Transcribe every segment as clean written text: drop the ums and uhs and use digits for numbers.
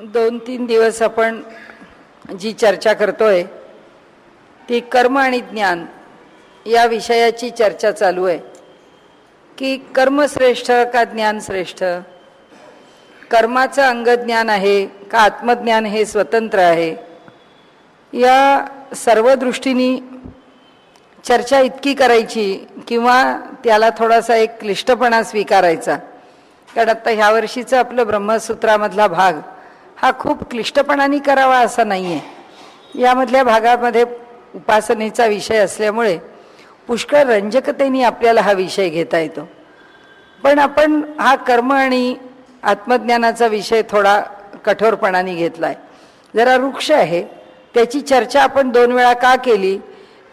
2-3 दिवस आपण जी चर्चा करतोय ती कर्म आणि ज्ञान या विषयाची चर्चा चालू आहे की कर्म श्रेष्ठ का ज्ञान श्रेष्ठ, कर्माचं अंगज्ञान आहे का आत्मज्ञान हे स्वतंत्र आहे. या सर्व दृष्टीने चर्चा इतकी करायची किंवा त्याला थोडासा एक क्लिष्टपणा स्वीकारायचा, कारण आता ह्या वर्षीचं आपलं ब्रह्मसूत्रामधला भाग हा खूप क्लिष्टपणाने करावा असा नाही आहे. यामधल्या भागामध्ये उपासनेचा विषय असल्यामुळे पुष्कळ रंजकतेने आपल्याला हा विषय घेता येतो. पण आपण हा कर्म आणि आत्मज्ञानाचा विषय थोडा कठोरपणाने घेतला आहे, जरा वृक्ष आहे. त्याची चर्चा आपण 2 वेळा का केली,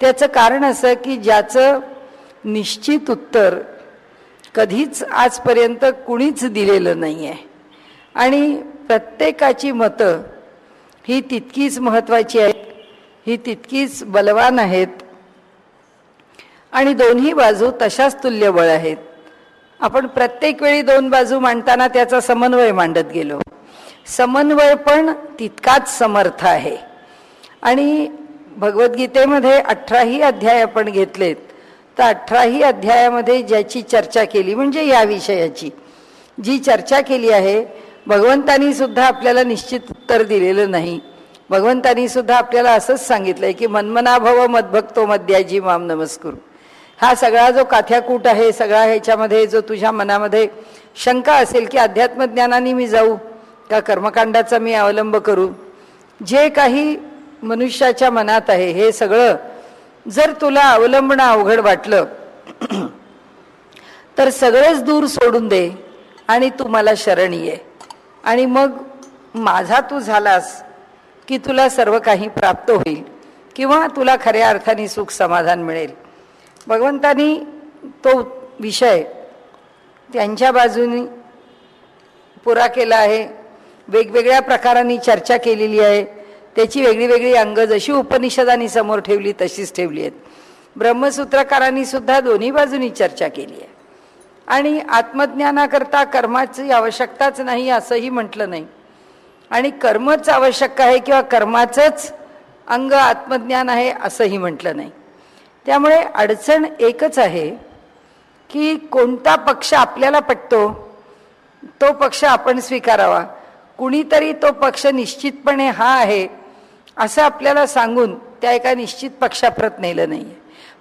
त्याचं कारण असं की ज्याचं निश्चित उत्तर कधीच आजपर्यंत कुणीच दिलेलं नाही आहे आणि प्रत्येकाची मतं ही तितकीच महत्त्वाची आहेत, ही तितकीच बलवान आहेत आणि दोन्ही बाजू तशाच तुल्यबळ आहेत. आपण प्रत्येक वेळी 2 बाजू मांडताना त्याचा समन्वय मांडत गेलो. समन्वय पण तितकाच समर्थ आहे. आणि भगवद्गीतेमध्ये 18ही अध्याय आपण घेतलेत तर 18ही अध्यायामध्ये ज्याची चर्चा केली म्हणजे या विषयाची जी चर्चा केली आहे, भगवंतांनी सुद्धा आपल्याला निश्चित उत्तर दिलेलं नाही. भगवंतांनी सुद्धा आपल्याला असंच सांगितलंय की मन्मना भव मद्भक्तो मद्याजी माम नमस्कुरु. हा सगळा जो काथ्याकूट आहे, सगळा ह्याच्यामध्ये जो तुझ्या मनामध्ये शंका असेल की अध्यात्मज्ञानाने मी जाऊ का कर्मकांडाचा मी अवलंब करू, जे काही मनुष्याच्या मनात आहे हे सगळं जर तुला अवलंबणं अवघड वाटलं तर सगळंच दूर सोडून दे आणि तू मला शरण ये आणि मग माझा तू झालास की तुला सर्व काही प्राप्त होईल किंवा तुला खऱ्या अर्थाने सुख समाधान मिळेल. भगवंतांनी तो विषय त्यांच्या बाजूनी पुरा केला आहे. वेगवेगळ्या प्रकारांनी चर्चा केलेली आहे. त्याची वेगळी वेगळी अंग जशी उपनिषदांनी समोर ठेवली तशीच ठेवली आहेत. ब्रह्मसूत्रकारांनी सुद्धा दोन्ही बाजूनी चर्चा केली आहे. आणि आत्मज्ञानाकरता कर्माची आवश्यकताच नाही असंही म्हटलं नाही आणि कर्मच आवश्यक आहे किंवा कर्माचंच अंग आत्मज्ञान आहे असंही म्हटलं नाही. त्यामुळे अडचण एकच आहे की कोणता पक्ष आपल्याला पटतो तो पक्ष आपण स्वीकारावा. कुणीतरी तो पक्ष निश्चितपणे हा आहे असं आपल्याला सांगून त्या एका निश्चित पक्षाप्रत नेलं नाही आहे.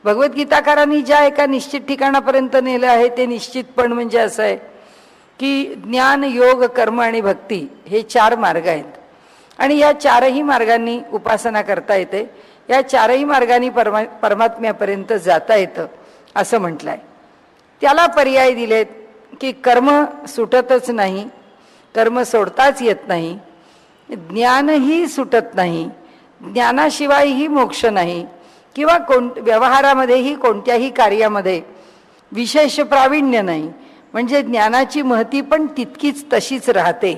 भगवद्गीताकारांनी ज्या एका निश्चित ठिकाणापर्यंत नेलं आहे ते निश्चितपण म्हणजे असं आहे की ज्ञान, योग, कर्म आणि भक्ती हे 4 मार्ग आहेत आणि या 4ही मार्गांनी उपासना करता येते. या 4ही मार्गांनी परमात्म्यापर्यंत जाता येतं असं म्हटलं आहे. त्याला पर्याय दिलेत की कर्म सुटतच नाही, कर्म सोडताच येत नाही, ज्ञानही सुटत नाही, ज्ञानाशिवायही मोक्ष नाही किंवा व्यवहारामध्येही कोणत्याही कार्यामध्ये विशेष प्रावीण्य नाही. म्हणजे ज्ञानाची महती पण तितकीच तशीच राहते.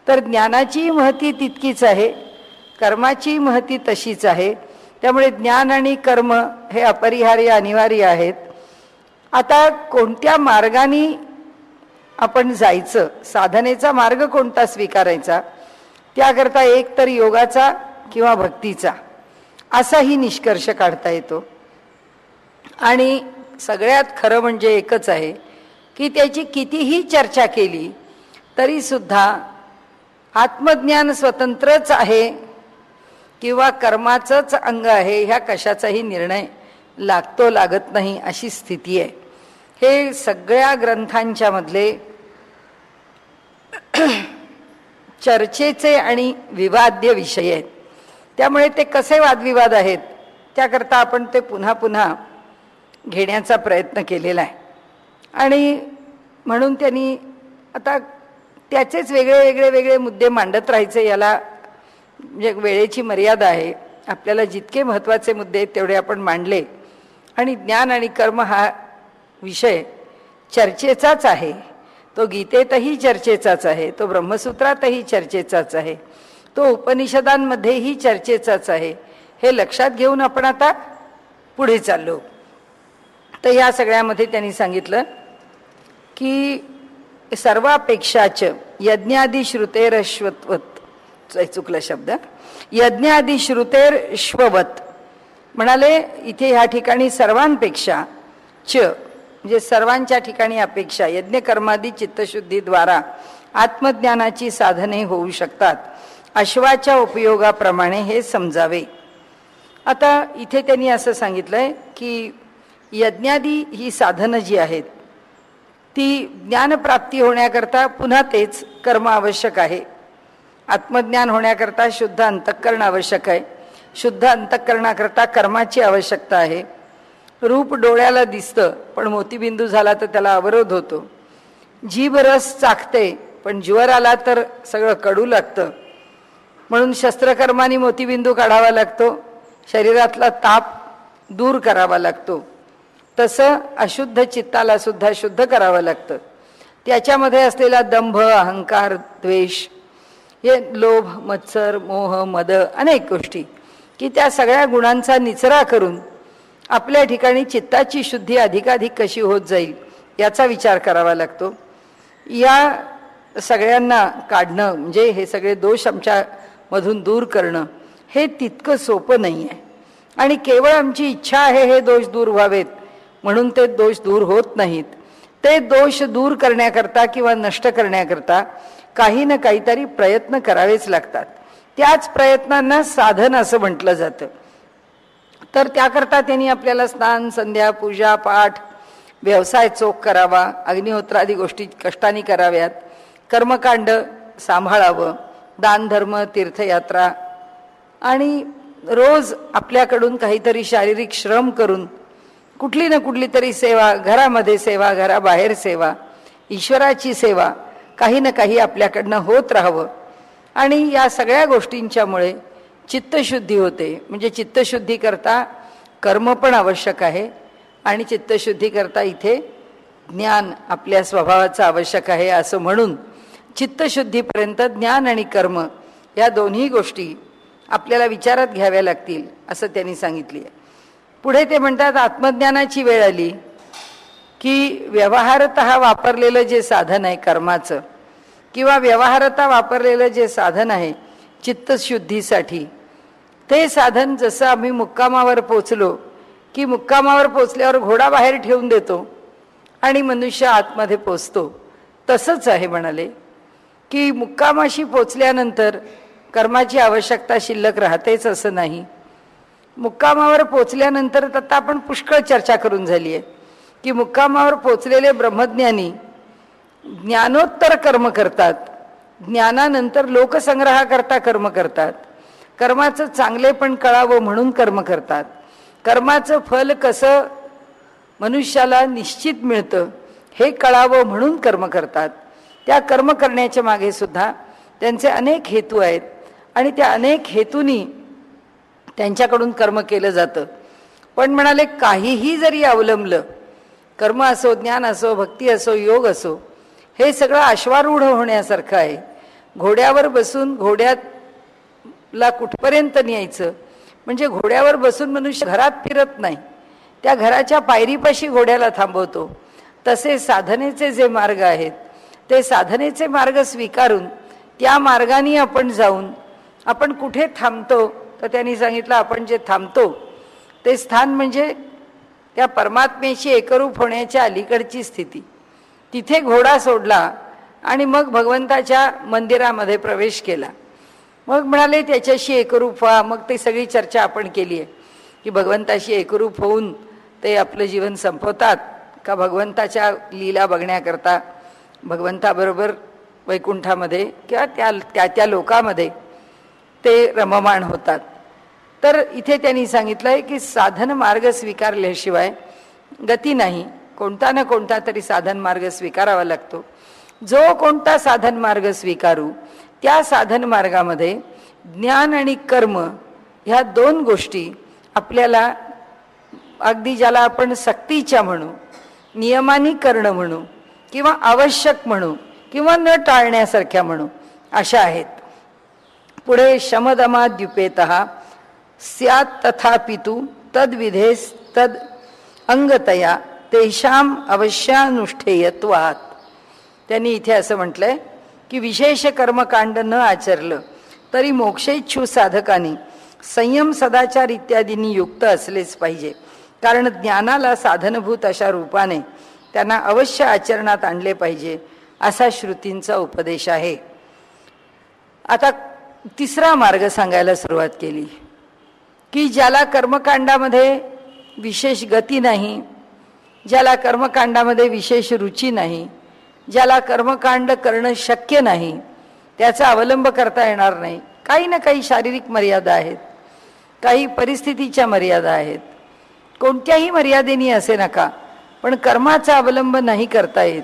तर ज्ञानाची महती तितकीच आहे, कर्माची महती तशीच आहे. त्यामुळे ज्ञान आणि कर्म हे अपरिहार्य अनिवार्य आहेत. आता कोणत्या मार्गाने आपण जायचं, साधनेचा मार्ग कोणता स्वीकारायचा, त्याकरता एक तर योगाचा किंवा भक्तीचा असाही निष्कर्ष काढता येतो. आणि सगळ्यात खरं म्हणजे एकच आहे की त्याची कितीही चर्चा केली तरी सुद्धा आत्मज्ञान स्वतंत्रच आहे किंवा कर्माचंच अंग आहे ह्या कशाचाही निर्णय लागतो लागत नाही अशी स्थिती आहे. हे सगळ्या ग्रंथांच्या मधले चर्चेचे आणि विवाद्य विषय आहेत. त्यामुळे ते कसे वादविवाद आहेत त्याकरता आपण ते पुन्हा पुन्हा घेण्याचा प्रयत्न केलेला आहे. आणि म्हणून त्यांनी आता त्याचेच वेगळे मुद्दे मांडत राहायचे, याला म्हणजे वेळेची मर्यादा आहे. आपल्याला जितके महत्त्वाचे मुद्दे आहेत तेवढे आपण मांडले. आणि ज्ञान आणि कर्म हा विषय चर्चेचाच आहे. तो गीतेतही चर्चेचाच आहे, तो ब्रह्मसूत्रातही चर्चेचाच आहे, तो उपनिषदांमध्येही चर्चेचाच आहे. हे लक्षात घेऊन आपण आता पुढे चाललो. तर या सगळ्यामध्ये त्यांनी सांगितलं की सर्वापेक्षाच यज्ञादी श्रुतेरश्वत्वत चुकला शब्द, यज्ञादि श्रुतेर श्ववत म्हणाले. इथे ह्या ठिकाणी सर्वांपेक्षा म्हणजे सर्वांच्या ठिकाणी अपेक्षा यज्ञ कर्मादी चित्तशुद्धीद्वारा आत्मज्ञानाची साधने होऊ शकतात. अश्वाच्या उपयोगाप्रमाणे हे समजावे. आता इथे त्यांनी असं सांगितलंय की यज्ञादी ही साधनं जी आहेत ती ज्ञानप्राप्ती होण्याकरता पुन्हा तेच कर्म आवश्यक आहे. आत्मज्ञान होण्याकरता शुद्ध अंतःकरण आवश्यक आहे. शुद्ध अंतःकरणाकरता कर्माची आवश्यकता आहे. रूप डोळ्याला दिसतं पण मोतीबिंदू झाला तर त्याला अवरोध होतो. जीभ रस चाखते पण ज्वर आला तर सगळं कडू लागतं. म्हणून शस्त्रकर्माने मोतीबिंदू काढावा लागतो. शरीरातला ताप दूर करावा लागतो. तसं अशुद्ध चित्ताला सुद्धा शुद्ध करावं लागतं. त्याच्यामध्ये असलेला दंभ, अहंकार, द्वेष, हे लोभ, मत्सर, मोह, मद अनेक गोष्टी की त्या सगळ्या गुणांचा निचरा करून आपल्या ठिकाणी चित्ताची शुद्धी अधिकाधिक कशी होत जाईल याचा विचार करावा लागतो. या सगळ्यांना काढणं म्हणजे हे सगळे दोष आमच्या मधून दूर करणं हे तितकं सोपं नाही आहे. आणि केवळ आमची इच्छा आहे हे दोष दूर व्हावेत म्हणून ते दोष दूर होत नाहीत. ते दोष दूर करण्याकरता किंवा नष्ट करण्याकरता काही ना काहीतरी प्रयत्न करावेच लागतात. त्याच प्रयत्नांना साधन असं म्हटलं जातं. तर त्याकरता त्यांनी आपल्याला स्नान, संध्या, पूजा, पाठ, व्यवसाय चोख करावा, अग्निहोत्रादी गोष्टी कष्टाने कराव्यात, कर्मकांड सांभाळावं, दान धर्म, तीर्थयात्रा आणि रोज आपल्याकडून काहीतरी शारीरिक श्रम करून कुठली ना कुठली तरी सेवा, घरामध्ये सेवा, घराबाहेर सेवा, ईश्वराची सेवा काही ना काही आपल्याकडनं होत राहावं. आणि या सगळ्या गोष्टींच्यामुळे चित्तशुद्धी होते. म्हणजे चित्तशुद्धी करता कर्म पण आवश्यक आहे आणि चित्तशुद्धी करता इथे ज्ञान आपल्या स्वभावाचं आवश्यक आहे. असं म्हणून चित्तशुद्धीपर्यंत ज्ञान आणि कर्म या दोन्ही गोष्टी आपल्याला विचारात घ्याव्या लागतील असं त्यांनी सांगितले. पुढे ते म्हणतात आत्मज्ञानाची वेळ आली की व्यवहारतः वापरलेलं जे साधन आहे कर्माचं किंवा व्यवहारता वापरलेलं जे साधन आहे चित्तशुद्धीसाठी ते साधन जसं आम्ही मुक्कामावर पोचलो की मुक्कामावर पोचल्यावर घोडा बाहेर ठेवून देतो आणि मनुष्य आतमध्ये पोचतो तसंच आहे. म्हणाले की मुक्कामाशी पोचल्यानंतर कर्माची आवश्यकता शिल्लक राहतेच असं नाही. मुक्कामावर पोचल्यानंतर आता आपण पुष्कळ चर्चा करून झाली आहे की मुक्कामावर पोचलेले ब्रह्मज्ञानी ज्ञानोत्तर कर्म करतात. ज्ञानानंतर लोकसंग्रहाकरता कर्म करतात. कर्माचं चांगलेपण कळावं म्हणून कर्म करतात. कर्माचं फल कसं मनुष्याला निश्चित मिळतं हे कळावं म्हणून कर्म करतात. त्या कर्म करण्याच्या मागे सुद्धा त्यांचे अनेक हेतू आहेत आणि त्या अनेक हेतूंनी त्यांच्याकडून कर्म केलं जातं. पण म्हणाले काहीही जरी अवलंबलं, कर्म असो, ज्ञान असो, भक्ती असो, योग असो, हे सगळं अश्वारूढ होण्यासारखं आहे. घोड्यावर बसून घोड्याला कुठपर्यंत न्यायचं म्हणजे घोड्यावर बसून मनुष्य घरात फिरत नाही, त्या घराच्या पायरीपाशी घोड्याला थांबवतो. तसे साधनेचे जे मार्ग आहेत ते साधनेचे मार्ग स्वीकारून त्या मार्गाने आपण जाऊन आपण कुठे थांबतो तर त्यांनी सांगितलं आपण जे थांबतो ते स्थान म्हणजे त्या परमात्म्याशी एकरूप होण्याच्या अलीकडची स्थिती. तिथे घोडा सोडला आणि मग भगवंताच्या मंदिरामध्ये प्रवेश केला. मग म्हणाले त्याच्याशी एकरूप व्हा. मग ते सगळी चर्चा आपण केली आहे की भगवंताशी एकरूप होऊन ते आपलं जीवन संपवतात का भगवंताच्या लीला बघण्याकरता भगवंताबरोबर वैकुंठामध्ये किंवा त्या लोकामध्ये ते रममाण होतात. तर इथे त्यांनी सांगितलंय की साधन मार्ग स्वीकारल्याशिवाय गती नाही. कोणता ना कोणता तरी साधन मार्ग स्वीकारावा लागतो. जो कोणता साधन मार्ग स्वीकारू त्या साधन मार्गामध्ये ज्ञान आणि कर्म ह्या दोन गोष्टी आपल्याला अगदी ज्याला आपण सक्तीच्या म्हणू, नियमानी करणं म्हणू किंवा आवश्यक म्हणू किंवा न टाळण्यासारख्या म्हणू अशा आहेत. पुढे शमदमाद्युपेतः स्यात् तथापितु तद्विधेस तद अंगतया तेषाम अवश्यानुष्ठेयत्वात्. त्यांनी इथे असं म्हटलंय की विशेष कर्मकांड न आचरलं तरी मोक्षेच्छू साधकांनी संयम सदाचार इत्यादींनी युक्त असलेच पाहिजे. कारण ज्ञानाला साधनभूत अशा रूपाने त्यांना अवश्य आचरणात आणले पाहिजे असा श्रुतींचा उपदेश आहे. आता तिसरा मार्ग सांगायला सुरुवात केली की ज्याला कर्मकांडामध्ये विशेष गती नाही, ज्याला कर्मकांडामध्ये विशेष रुची नाही, ज्याला कर्मकांड करणं शक्य नाही, त्याचा अवलंब करता येणार नाही. काही ना काही शारीरिक मर्यादा आहेत, काही परिस्थितीच्या मर्यादा आहेत, कोणत्याही मर्यादेनी असे नका, पण कर्माचा अवलंब नाही करता येत.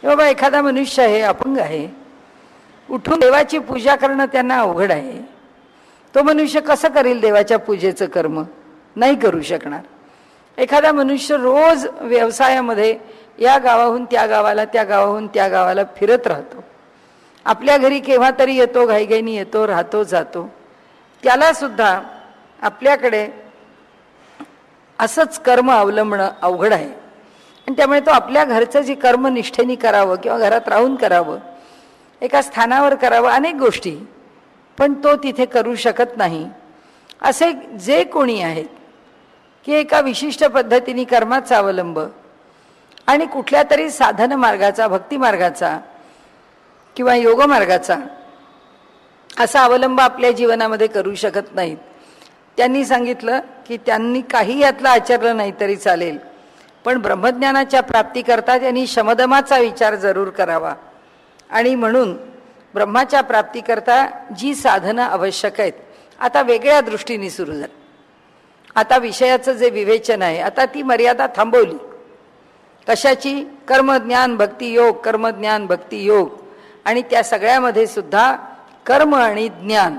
बाबा एखादा मनुष्य आहे, अपंग आहे, उठून देवाची पूजा करणं त्यांना अवघड आहे. तो मनुष्य कसं करेल देवाच्या पूजेचं कर्म? नाही करू शकणार. एखादा मनुष्य रोज व्यवसायामध्ये या गावाहून त्या गावाला, त्या गावाहून त्या गावाला फिरत राहतो, आपल्या घरी केव्हा तरी येतो, घाईघाईनी येतो, राहतो, जातो, त्याला सुद्धा आपल्याकडे असंच कर्म अवलंबणं अवघड आहे. आणि त्यामुळे तो आपल्या घरचं जे कर्म निष्ठेने करावं किंवा घरात राहून करावं, एका स्थानावर करावं, अनेक गोष्टी, पण तो तिथे करू शकत नाही. असे जे कोणी आहेत की एका विशिष्ट पद्धतीने कर्माचा अवलंब आणि कुठल्या तरी साधन मार्गाचा, भक्ती मार्गाचा किंवा योग मार्गाचा असा अवलंब आपल्या जीवनामध्ये करू शकत नाहीत, त्यांनी सांगितलं की त्यांनी काही यातलं आचरलं नाही तरी चालेल, पण ब्रह्मज्ञानाच्या प्राप्तीकरता त्यांनी शमदमाचा विचार जरूर करावा. आणि म्हणून ब्रह्माच्या प्राप्तीकरता जी साधनं आवश्यक आहेत आता वेगळ्या दृष्टीने सुरू झाली. आता विषयाचं जे विवेचन आहे, आता ती मर्यादा थांबवली. कशाची? कर्मज्ञान भक्ती योग, कर्मज्ञान भक्ती योग. आणि त्या सगळ्यामध्ये सुद्धा कर्म आणि ज्ञान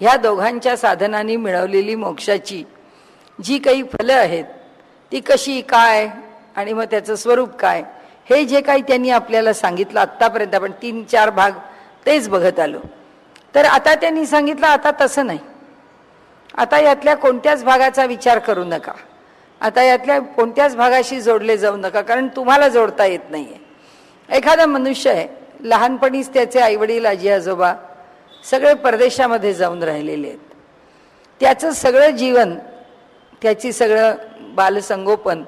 ह्या दोघांच्या साधनांनी मिळवलेली मोक्षाची जी काही फलं आहेत ती कशी, काय आणि मग त्याचं स्वरूप काय, हे जे काही त्यांनी आपल्याला सांगितलं आत्तापर्यंत, आपण 3-4 भाग तेच बघत आलो. तर आता त्यांनी सांगितलं आता तसं नाही, आता यातल्या कोणत्याच भागाचा विचार करू नका, आता यातल्या कोणत्याच भागाशी जोडले जाऊ नका, कारण तुम्हाला जोडता येत नाही आहे. एखादा मनुष्य आहे, लहानपणीच त्याचे आईवडील, आजी आजोबा सगळे परदेशामध्ये जाऊन राहिलेले आहेत, त्याचं सगळं जीवन, त्याची सगळं बालसंगोपन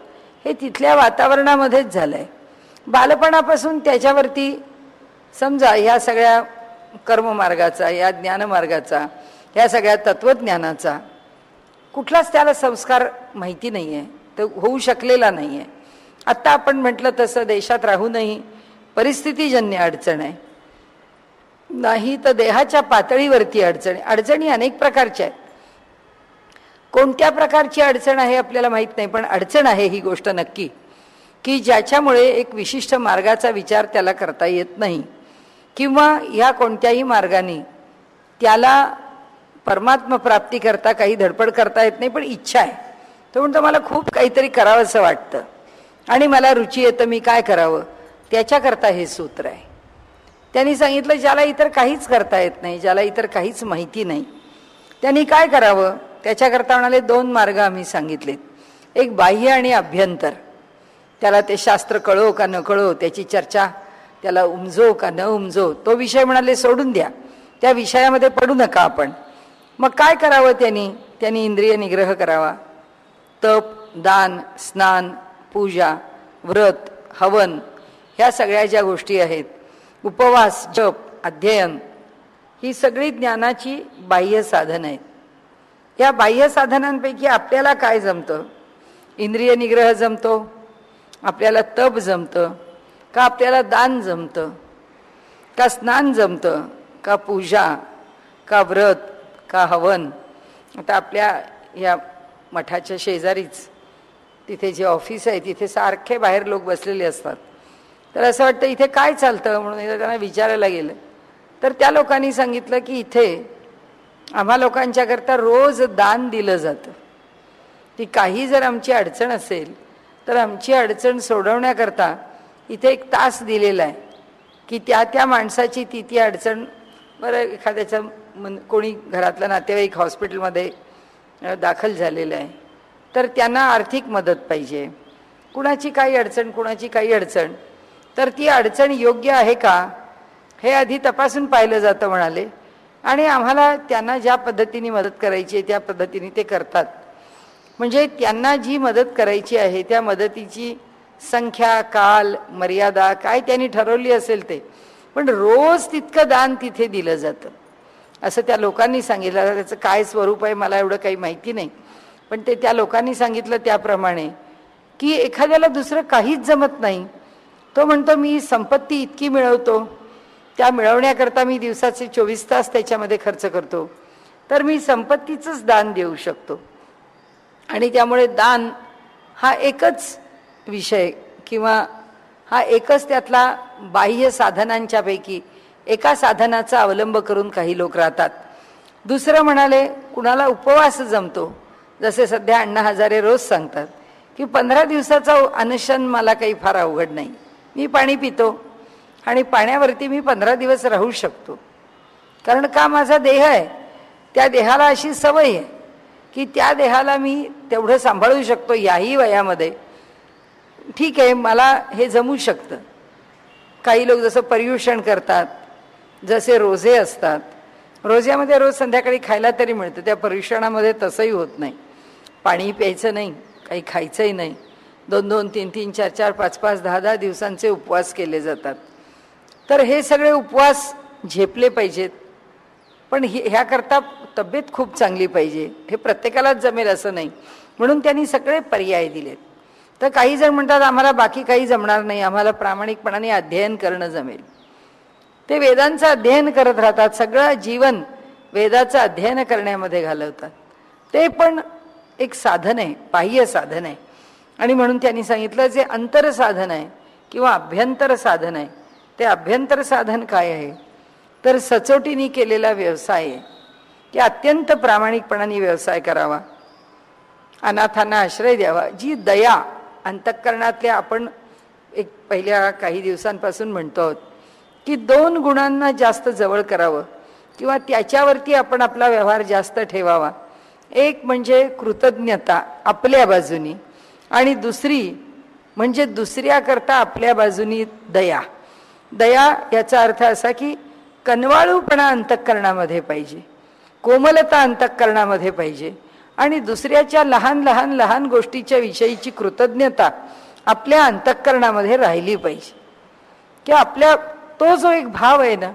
हे तिथल्या वातावरणामध्येच झालं आहे. बालपणापासून त्याच्यावरती समजा ह्या सगळ्या कर्ममार्गाचा, या ज्ञानमार्गाचा, ह्या सगळ्या तत्त्वज्ञानाचा कुठलाच त्याला संस्कार माहिती नाही आहे, तो होऊ शकलेला नाही आहे. आत्ता आपण म्हटलं तसं देशात राहूनही परिस्थितीजन्य अडचण आहे, नाही तर देहाच्या पातळीवरती अडचणी. अडचणी अनेक प्रकारच्या आहेत, कोणत्या प्रकारची अडचण आहे आपल्याला माहीत नाही, पण अडचण आहे ही गोष्ट नक्की, की ज्याच्यामुळे एक विशिष्ट मार्गाचा विचार त्याला करता येत नाही, किंवा ह्या कोणत्याही मार्गाने त्याला परमात्मा प्राप्ती करता काही धडपड करता येत नाही, पण इच्छा आहे. तो म्हणतो मला खूप काहीतरी करावं असं वाटतं आणि मला रुची येतं, मी काय करावं, त्याच्याकरता हे सूत्र आहे. त्यांनी सांगितलं ज्याला इतर काहीच करता येत नाही, ज्याला इतर काहीच माहिती नाही, त्यांनी काय करावं, त्याच्याकरता म्हणाले 2 मार्ग आम्ही सांगितलेत. एक बाह्य आणि अभ्यंतर. त्याला ते शास्त्र कळो का न कळो, त्याची चर्चा त्याला उमजो का न उमजो, तो विषय म्हणाले सोडून द्या, त्या विषयामध्ये पडू नका आपण. मग काय करावं त्यांनी इंद्रिय निग्रह करावा, तप, दान, स्नान, पूजा, व्रत, हवन, ह्या सगळ्या ज्या गोष्टी आहेत, उपवास, जप, अध्ययन, ही सगळी ज्ञानाची बाह्य साधनं आहेत. या बाह्य साधनांपैकी आपल्याला काय जमतं? इंद्रिय निग्रह जमतो, आपल्याला तप जमतं का, आपल्याला दान जमतं का, स्नान जमतं का, पूजा का, व्रत का, हवन. आता आपल्या या मठाच्या शेजारीच तिथे जे ऑफिस आहे तिथे सारखे बाहेर लोक बसलेले असतात, तर असं वाटतं इथे काय चालतं म्हणून एकदा त्यांना विचारायला गेलं तर त्या लोकांनी सांगितलं की इथे आम्हा लोकांच्याकरता रोज दान दिलं जातं, ती काही जर आमची अडचण असेल तर आमची अडचण सोडवण्याकरता इथे 1 तास दिलेला आहे की त्या माणसाची ती अडचण, बरं एखाद्याचं कोणी घरातला नातेवाईक हॉस्पिटलमध्ये दाखल झालेलं आहे तर त्यांना आर्थिक मदत पाहिजे, कुणाची काही अडचण, कुणाची काही अडचण, तर ती अडचण योग्य आहे का हे आधी तपासून पाहिलं जातं म्हणाले. आणि आम्हाला त्यांना ज्या पद्धतीने मदत करायची आहे त्या पद्धतीने ते करतात. म्हणजे त्यांना जी मदत करायची आहे त्या मदतीची संख्या, काल, मर्यादा काय त्यांनी ठरवली असेल ते, पण रोज तितकं दान तिथे दिलं जातं असं त्या लोकांनी सांगितलं. त्याचं काय स्वरूप आहे मला एवढं काही माहिती नाही, पण ते त्या लोकांनी सांगितलं त्याप्रमाणे की एखाद्याला दुसरं काहीच जमत नाही, तो म्हणतो मी संपत्ती इतकी मिळवतो, त्या मिळवण्याकरता मी दिवसाचे 24 तास त्याच्यामध्ये खर्च करतो, तर मी संपत्तीचंच दान देऊ शकतो. आणि त्यामुळे दान हा एकच विषय किंवा हा एकच त्यातला बाह्य साधनांच्या पैकी एका साधनाचा अवलंब करून काही लोक राहतात. दुसरं म्हणाले कुणाला उपवास जमतो, जसे सध्या अण्णा हजारे रोज सांगतात की 15 दिवसाचा अनशन मला काही फार अवघड नाही, मी पाणी पितो आणि पाण्यावरती मी 15 दिवस राहू शकतो. कारण का माझा देह आहे, त्या देहाला अशी सवय आहे की त्या देहाला मी तेवढं सांभाळू शकतो याही वयामध्ये. ठीक आहे, मला हे जमू शकतं. काही लोक जसं पर्युषण करतात, जसे रोजे असतात, रोज्यामध्ये रोज संध्याकाळी खायला तरी मिळतं, त्या पर्युषणामध्ये तसंही होत नाही. पाणी प्यायचं नाही, काही खायचंही नाही, 2-2, 3-3, 4-4, 5-5, 10-10 दिवसांचे उपवास केले जातात. तर हे सगळे उपवास झेपले पाहिजेत, पण ह्याकरता तब्येत खूप चांगली पाहिजे, हे प्रत्येकालाच जमेल असं नाही. म्हणून त्यांनी सगळे पर्याय दिलेत. तर काही जण म्हणतात आम्हाला बाकी काही जमणार नाही, आम्हाला प्रामाणिकपणाने अध्ययन करणं जमेल. ते वेदांचं अध्ययन करत राहतात, सगळं जीवन वेदाचं अध्ययन करण्यामध्ये घालवतात. ते पण एक साधन आहे, बाह्य साधन आहे. आणि म्हणून त्यांनी सांगितलं जे अंतर साधन आहे किंवा अभ्यंतर साधन आहे, ते अभ्यंतर साधन काय आहे, तर सचोटीने केलेला व्यवसाय आहे की अत्यंत प्रामाणिकपणाने व्यवसाय करावा, अनाथांना आश्रय द्यावा. जी दया अंतःकरणातल्या, आपण एक पहिल्या काही दिवसांपासून म्हणतो आहोत की 2 गुणांना जास्त जवळ करावं किंवा त्याच्यावरती आपण आपला व्यवहार जास्त ठेवावा. एक म्हणजे कृतज्ञता आपल्या बाजूनी, आणि दुसरी म्हणजे दुसऱ्याकरता आपल्या बाजूनी दया. दया याचा अर्थ असा की कनवाळूपणा अंतःकरणामध्ये पाहिजे, कोमलता अंतःकरणामध्ये पाहिजे, आणि दुसऱ्याच्या लहान लहान लहान गोष्टीच्या विषयीची कृतज्ञता आपल्या अंतःकरणामध्ये राहिली पाहिजे. की आपल्या तो जो एक भाव आहे ना,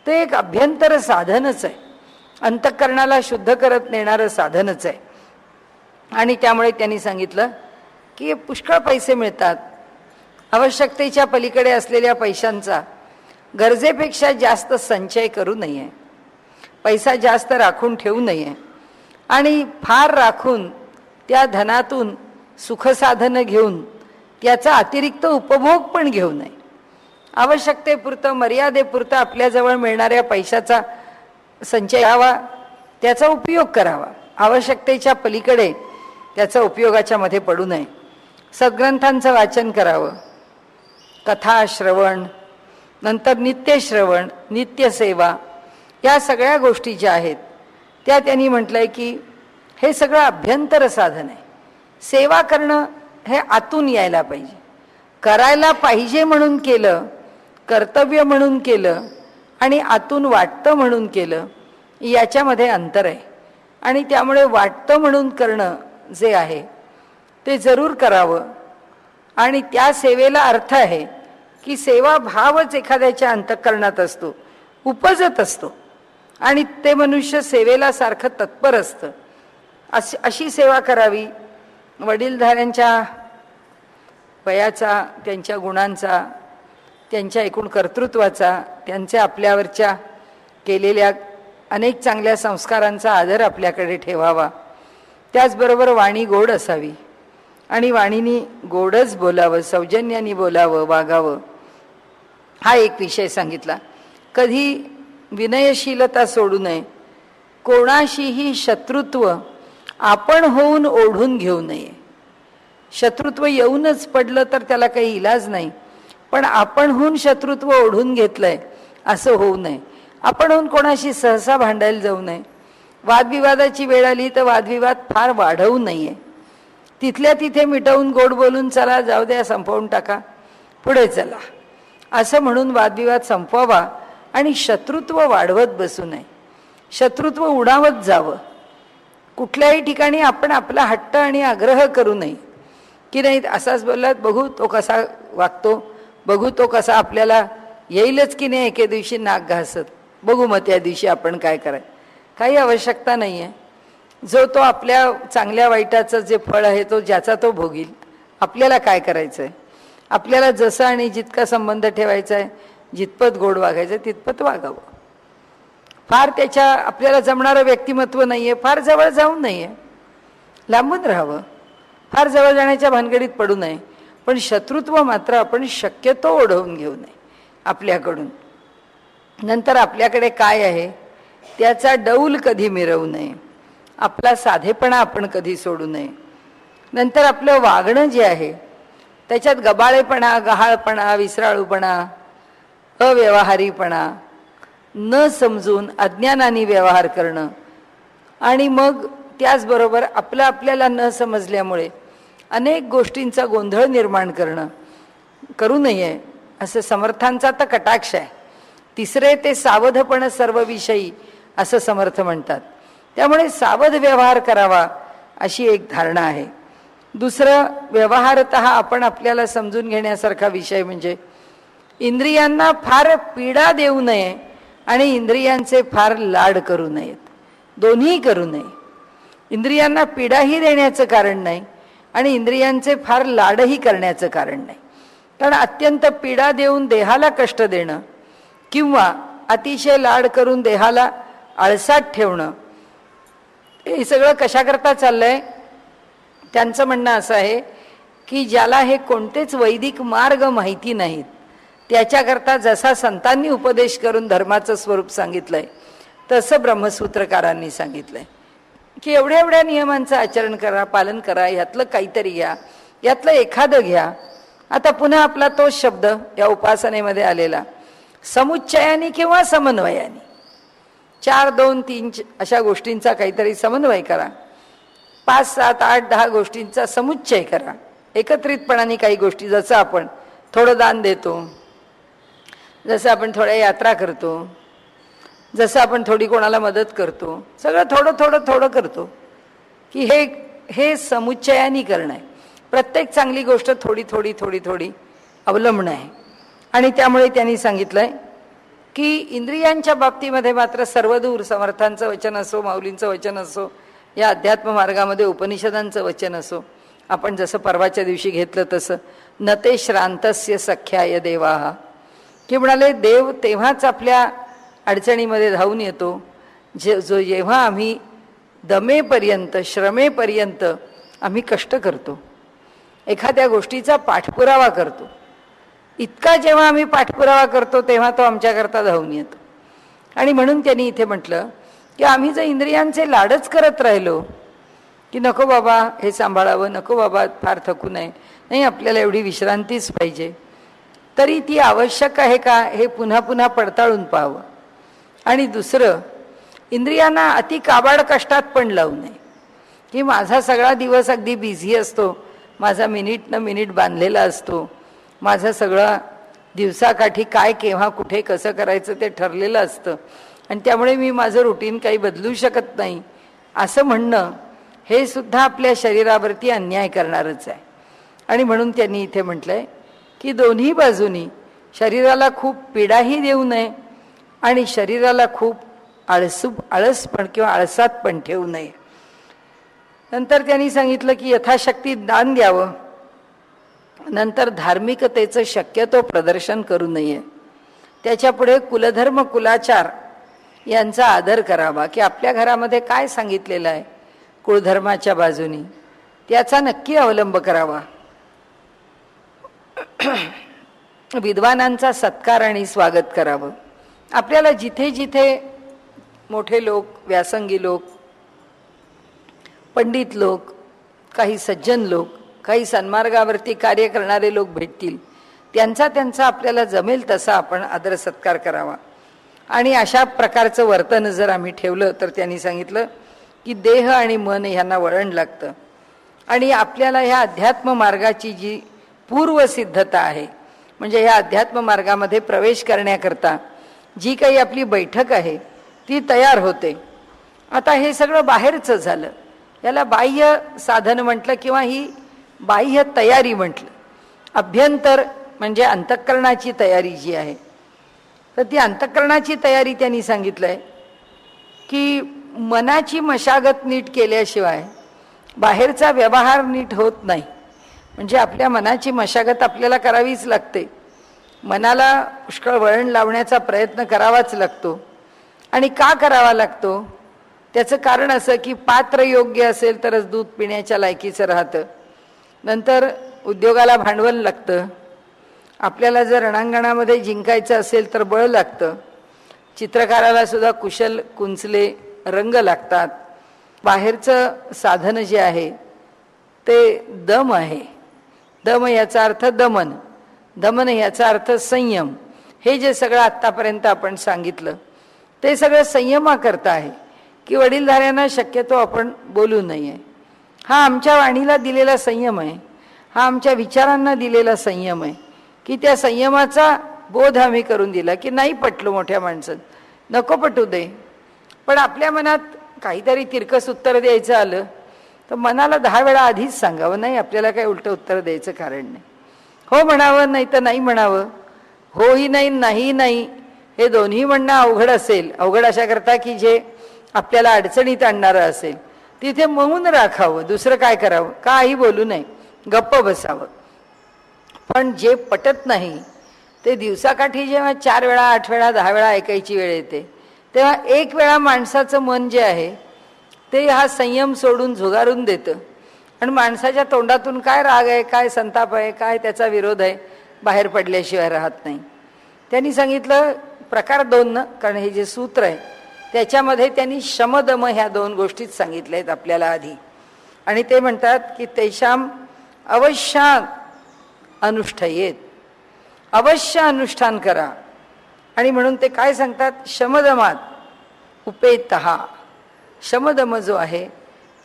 ते एक अभ्यंतर साधनच आहे, अंतःकरणाला शुद्ध करत नेणारं साधनच आहे. आणि त्यामुळे त्यांनी सांगितलं की पुष्कळ पैसे मिळतात, आवश्यकतेच्या पलीकडे असलेल्या पैशांचा गरजेपेक्षा जास्त संचय करू नये, पैसा जास्त राखून ठेवू नये, आणि फार राखून त्या धनातून सुखसाधनं घेऊन त्याचा अतिरिक्त उपभोग पण घेऊ नये. आवश्यकतेपुरतं, मर्यादेपुरतं आपल्याजवळ मिळणाऱ्या पैशाचा संचय करावा, त्याचा उपयोग करावा, आवश्यकतेच्या पलीकडे त्याचा उपयोगाच्या मध्ये पडू नये. सद्ग्रंथांचं वाचन करावं, कथा श्रवण, नंतर नित्यश्रवण, नित्यसेवा, या सगळ्या गोष्टी ज्या आहेत त्या त्यांनी म्हटलंय की हे सगळं अभ्यंतर साधन आहे. सेवा करणं हे आतून यायला पाहिजे, करायला पाहिजे म्हणून केलं, कर्तव्य म्हणून केलं आणि आतून वाटतं म्हणून केलं, याच्यामध्ये अंतर आहे. आणि त्यामुळे वाटतं म्हणून करणं जे आहे ते जरूर करावं. आणि त्या सेवेला अर्थ आहे की सेवा भावच एखाद्याच्या अंतःकरणात असतो, उपजत असतो, आणि ते मनुष्य सेवेला सारखं तत्पर असतं. अशी सेवा करावी. वडीलधाऱ्यांच्या वयाचा, त्यांच्या गुणांचा, त्यांच्या एकूण कर्तृत्वाचा, त्यांच्या आपल्यावरच्या केलेल्या अनेक चांगल्या संस्कारांचा आदर आपल्याकडे ठेवावा. त्याचबरोबर वाणी गोड असावी, आणि वाणीनी गोडच बोलावं, सौजन्याने बोलावं, वागावं. हा एक विषय सांगितला. कधी विनयशीलता सोडू नये, कोणाशीही शत्रुत्व आपण होऊन ओढून घेऊ नये. शत्रुत्व येऊनच पडलं तर त्याला काही इलाज नाही, पण आपण होऊन शत्रुत्व ओढून घेतलंय असं होऊ नये. आपण होऊन कोणाशी सहसा भांडायला जाऊ नये. वादविवादाची वेळ आली तर वादविवाद फार वाढवू नये, तिथल्या तिथे मिटवून गोड बोलून चला, जाऊ द्या, संपवून टाका, पुढे चला, असं म्हणून वादविवाद संपवावा. आणि शत्रुत्व वाढवत बसू नये. शत्रुत्व उडावत जावं. कुठल्याही ठिकाणी आपण आपला हट्ट आणि आग्रह करू नये की नाही असाच बोललात, बघू तो कसा वागतो, बघू तो कसा आपल्याला येईलच की नाही एके दिवशी नाक घासत, बघू मग त्या दिवशी आपण काय करायचं. काही आवश्यकता नाही आहे. जो तो आपल्या चांगल्या वाईटाचं जे फळ आहे तो ज्याचा तो भोगील. आपल्याला काय करायचं आहे, आपल्याला जसं आणि जितका संबंध ठेवायचा आहे, जितपत गोड वागायचं आहे तितपत वागावं. फार त्याच्या आपल्याला जमणारं व्यक्तिमत्व नाही आहे, फार जवळ जाऊ नये, लांबून राहावं, फार जवळ जाण्याच्या भानगडीत पडू नये. पण शत्रुत्व मात्र आपण शक्यतो ओढवून घेऊ नये आपल्याकडून. नंतर आपल्याकडे काय आहे त्याचा डौल कधी मिरवू नये, आपला साधेपणा आपण कधी सोडू नये. नंतर आपलं वागणं जे आहे त्याच्यात गबाळेपणा, गहाळपणा, विसराळूपणा, अव्यवहारीपणा, न समजून अज्ञानाने व्यवहार करणं आणि मग त्याचबरोबर आपल्याला न समजल्यामुळे अनेक गोष्टींचा गोंधळ निर्माण करणं करू नये असं समर्थांचा तर कटाक्ष आहे. तिसरे ते सावधपण सर्व विषयी असं समर्थ म्हणतात. त्यामुळे सावध व्यवहार करावा अशी एक धारणा आहे. दुसरं व्यवहारतः आपण आपल्याला समजून घेण्यासारखा विषय म्हणजे इंद्रियांना फार पीडा देऊ नये आणि इंद्रियांचे फार लाड करू नयेत. दोन्ही करू नये. इंद्रियांना पीडाही देण्याचं कारण नाही आणि इंद्रियांचे फार लाडही करण्याचं कारण नाही. कारण अत्यंत पीडा देऊन देहाला कष्ट देणं किंवा अतिशय लाड करून देहाला आळसात ठेवणं हे सगळं कशाकरता चाललंय. त्यांचं म्हणणं असं आहे की ज्याला हे कोणतेच वैदिक मार्ग माहिती नाहीत त्याच्याकरता जसा संतांनी उपदेश करून धर्माचं स्वरूप सांगितलंय तसं ब्रह्मसूत्रकारांनी सांगितलंय की एवढ्या एवढ्या नियमांचं आचरण करा, पालन करा, ह्यातलं काहीतरी घ्या, यातलं एखादं घ्या. आता पुन्हा आपला तोच शब्द या उपासनेमध्ये आलेला, समुच्चयाने किंवा समन्वयाने 4, 2, 3 अशा गोष्टींचा काहीतरी समन्वय करा. 5, 7, 8, 10 गोष्टींचा समुच्चय करा. एकत्रितपणाने काही गोष्टी, जसं आपण थोडं दान देतो, जसं आपण थोड्या यात्रा करतो, जसं आपण थोडी कोणाला मदत करतो, सगळं थोडं थोडं थोडं करतो की हे समुच्चयाने करणं आहे. प्रत्येक चांगली गोष्ट थोडी थोडी थोडी थोडी अवलंबणं आहे. आणि त्यामुळे त्यांनी सांगितलंय की इंद्रियांच्या बाबतीमध्ये मात्र सर्वदूर समर्थांचं वचन असो, माऊलींचं वचन असो, या अध्यात्म मार्गामध्ये उपनिषदांचं वचन असो, आपण जसं परवाच्या दिवशी घेतलं तसं न ते श्रांतस्य सख्याय देवाः, की म्हणाले देव तेव्हाच आपल्या अडचणीमध्ये धावून येतो जेव्हा आम्ही दमेपर्यंत, श्रमेपर्यंत आम्ही कष्ट करतो, एखाद्या गोष्टीचा पाठपुरावा करतो. इतका जेव्हा आम्ही पाठपुरावा करतो तेव्हा तो आमच्याकरता धावून येतो. आणि म्हणून त्यांनी इथे म्हटलं की आम्ही जर इंद्रियांचे लाडच करत राहिलो की नको बाबा हे सांभाळावं, नको बाबा फार थकू नये, नाही आपल्याला एवढी विश्रांतीच पाहिजे, तरी ती आवश्यक आहे का हे पुन्हा पुन्हा पडताळून पाहावं. आणि दुसरं, इंद्रियांना अति काबाड कष्टात पण लावू नये की माझा सगळा दिवस अगदी बिझी असतो, माझा मिनिट न मिनिट बांधलेला असतो, माझं सगळं दिवसाकाठी काय केव्हा कुठे कसं करायचं ते ठरलेलं असतं आणि त्यामुळे मी माझं रुटीन काही बदलू शकत नाही असं म्हणणं हे सुद्धा आपल्या शरीरावरती अन्याय करणारच आहे. आणि म्हणून त्यांनी इथे म्हटलंय की दोन्ही बाजूनी शरीराला खूप पीडाही देऊ नये आणि शरीराला खूप आळसपण किंवा आळसात पण ठेवू नये. नंतर त्यांनी सांगितलं की यथाशक्ती दान द्यावं. नंतर धार्मिकतेचं शक्यतो प्रदर्शन करू नये. त्याच्यापुढे कुलधर्म कुलाचार यांचा आदर करावा की आपल्या घरामध्ये काय सांगितलेलं आहे कुळधर्माच्या बाजूनी त्याचा नक्की अवलंब करावा. विद्वानांचा सत्कार आणि स्वागत करावं. आपल्याला जिथे जिथे मोठे लोक, व्यासंगी लोक, पंडित लोक, काही सज्जन लोक, काही सन्मार्गावरती कार्य करणारे लोक भेटतील त्यांचा आपल्याला जमेल तसा आपण आदर सत्कार करावा. आणि अशा प्रकारचं वर्तन जर आम्ही ठेवलं तर त्यांनी सांगितलं की देह आणि मन ह्यांना वळण लागतं आणि आपल्याला ह्या अध्यात्म मार्गाची जी पूर्वसिद्धता आहे म्हणजे ह्या अध्यात्म मार्गामध्ये प्रवेश करण्याकरता जी काही आपली बैठक आहे ती तयार होते. आता हे सगळं बाहेरचं झालं, याला बाह्य साधन म्हटलं किंवा ही बाह्य तयारी म्हटलं. अभ्यंतर म्हणजे अंतःकरणाची तयारी जी आहे, तर ती अंतःकरणाची तयारी त्यांनी सांगितलंय की मनाची मशागत नीट केल्याशिवाय बाहेरचा व्यवहार नीट होत नाही. म्हणजे आपल्या मनाची मशागत आपल्याला करावीच लागते. मनाला पुष्कळ वळण लावण्याचा प्रयत्न करावाच लागतो. आणि का करावा लागतो? त्याचं कारण असं की पात्र योग्य असेल तरच दूध पिण्याच्या लायकीचं राहतं. नंतर उद्योगाला भांडवल लागतं. आपल्याला जर रणांगणामध्ये जिंकायचं असेल तर बळ लागतं. चित्रकाराला सुद्धा कुशल कुंचले रंग लागतात. बाहेरचं साधन जे आहे ते दम आहे. दम याचा अर्थ दमन, दमन याचा अर्थ संयम. हे जे सगळं आत्तापर्यंत आपण सांगितलं ते सगळं संयमाकरता आहे की वडीलधाऱ्यांना शक्यतो आपण बोलू नये. हा आमच्या वाणीला दिलेला संयम आहे, हा आमच्या विचारांना दिलेला संयम आहे की त्या संयमाचा बोध आम्ही करून दिला की नाही पटलो मोठ्या माणसात, नको पटू दे. पण आपल्या मनात काहीतरी तिरकस उत्तर द्यायचं आलं तर मनाला 10 वेळा आधीच सांगावं, नाही आपल्याला काही उलटं उत्तर द्यायचं कारण नाही. हो म्हणावं, नाही तर नाही म्हणावं. होही नाही, नाही नाही, हे दोन्ही म्हणणं अवघड असेल. अवघड अशा करता की जे आपल्याला अडचणीत आणणारं असेल तिथे मौन राखावं. दुसरं काय करावं? काही बोलू नये, गप्प बसावं. पण जे पटत नाही ते दिवसाकाठी जेव्हा 4 वेळा 8 वेळा 10 वेळा ऐकायची वेळ येते तेव्हा एक वेळा माणसाचं मन जे आहे ते हा संयम सोडून झुगारून देतं. आणि माणसाच्या तोंडातून काय राग आहे, काय संताप आहे, काय त्याचा विरोध आहे बाहेर पडल्याशिवाय राहत नाही. त्यांनी सांगितलं प्रकार 2 न, कारण हे जे सूत्र आहे त्याच्यामध्ये त्यांनी शमदम ह्या 2 गोष्टीच सांगितल्या आहेत आपल्याला आधी. आणि ते म्हणतात की तेषाम अवश्य अनुष्ठयेत, अवश्य अनुष्ठान करा. आणि म्हणून ते काय सांगतात? शमदमात उपेतहा, शमदम जो आहे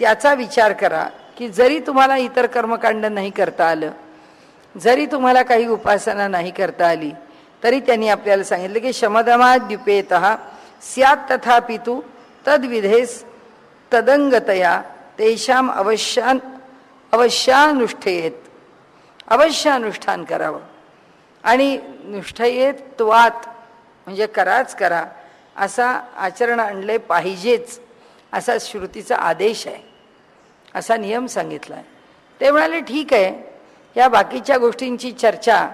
त्याचा विचार करा की जरी तुम्हाला इतर कर्मकांड नाही करता आलं, जरी तुम्हाला काही उपासना नाही करता आली, तरी त्यांनी आपल्याला सांगितलं की शमदमात द्युपेतहा स्यात् तथापि तु तद्विधेस तदंगतया तेषाम अवश्यानुष्ठेत, अवश्य अनुष्ठान करावं. आणि नुष्ठयेत त्वात म्हणजे कराच करा, असा आचरण आणले पाहिजेच असा श्रुतीचा आदेश आहे, असा नियम सांगितला आहे. ते म्हणाले ठीक आहे, या बाकीच्या गोष्टींची चर्चा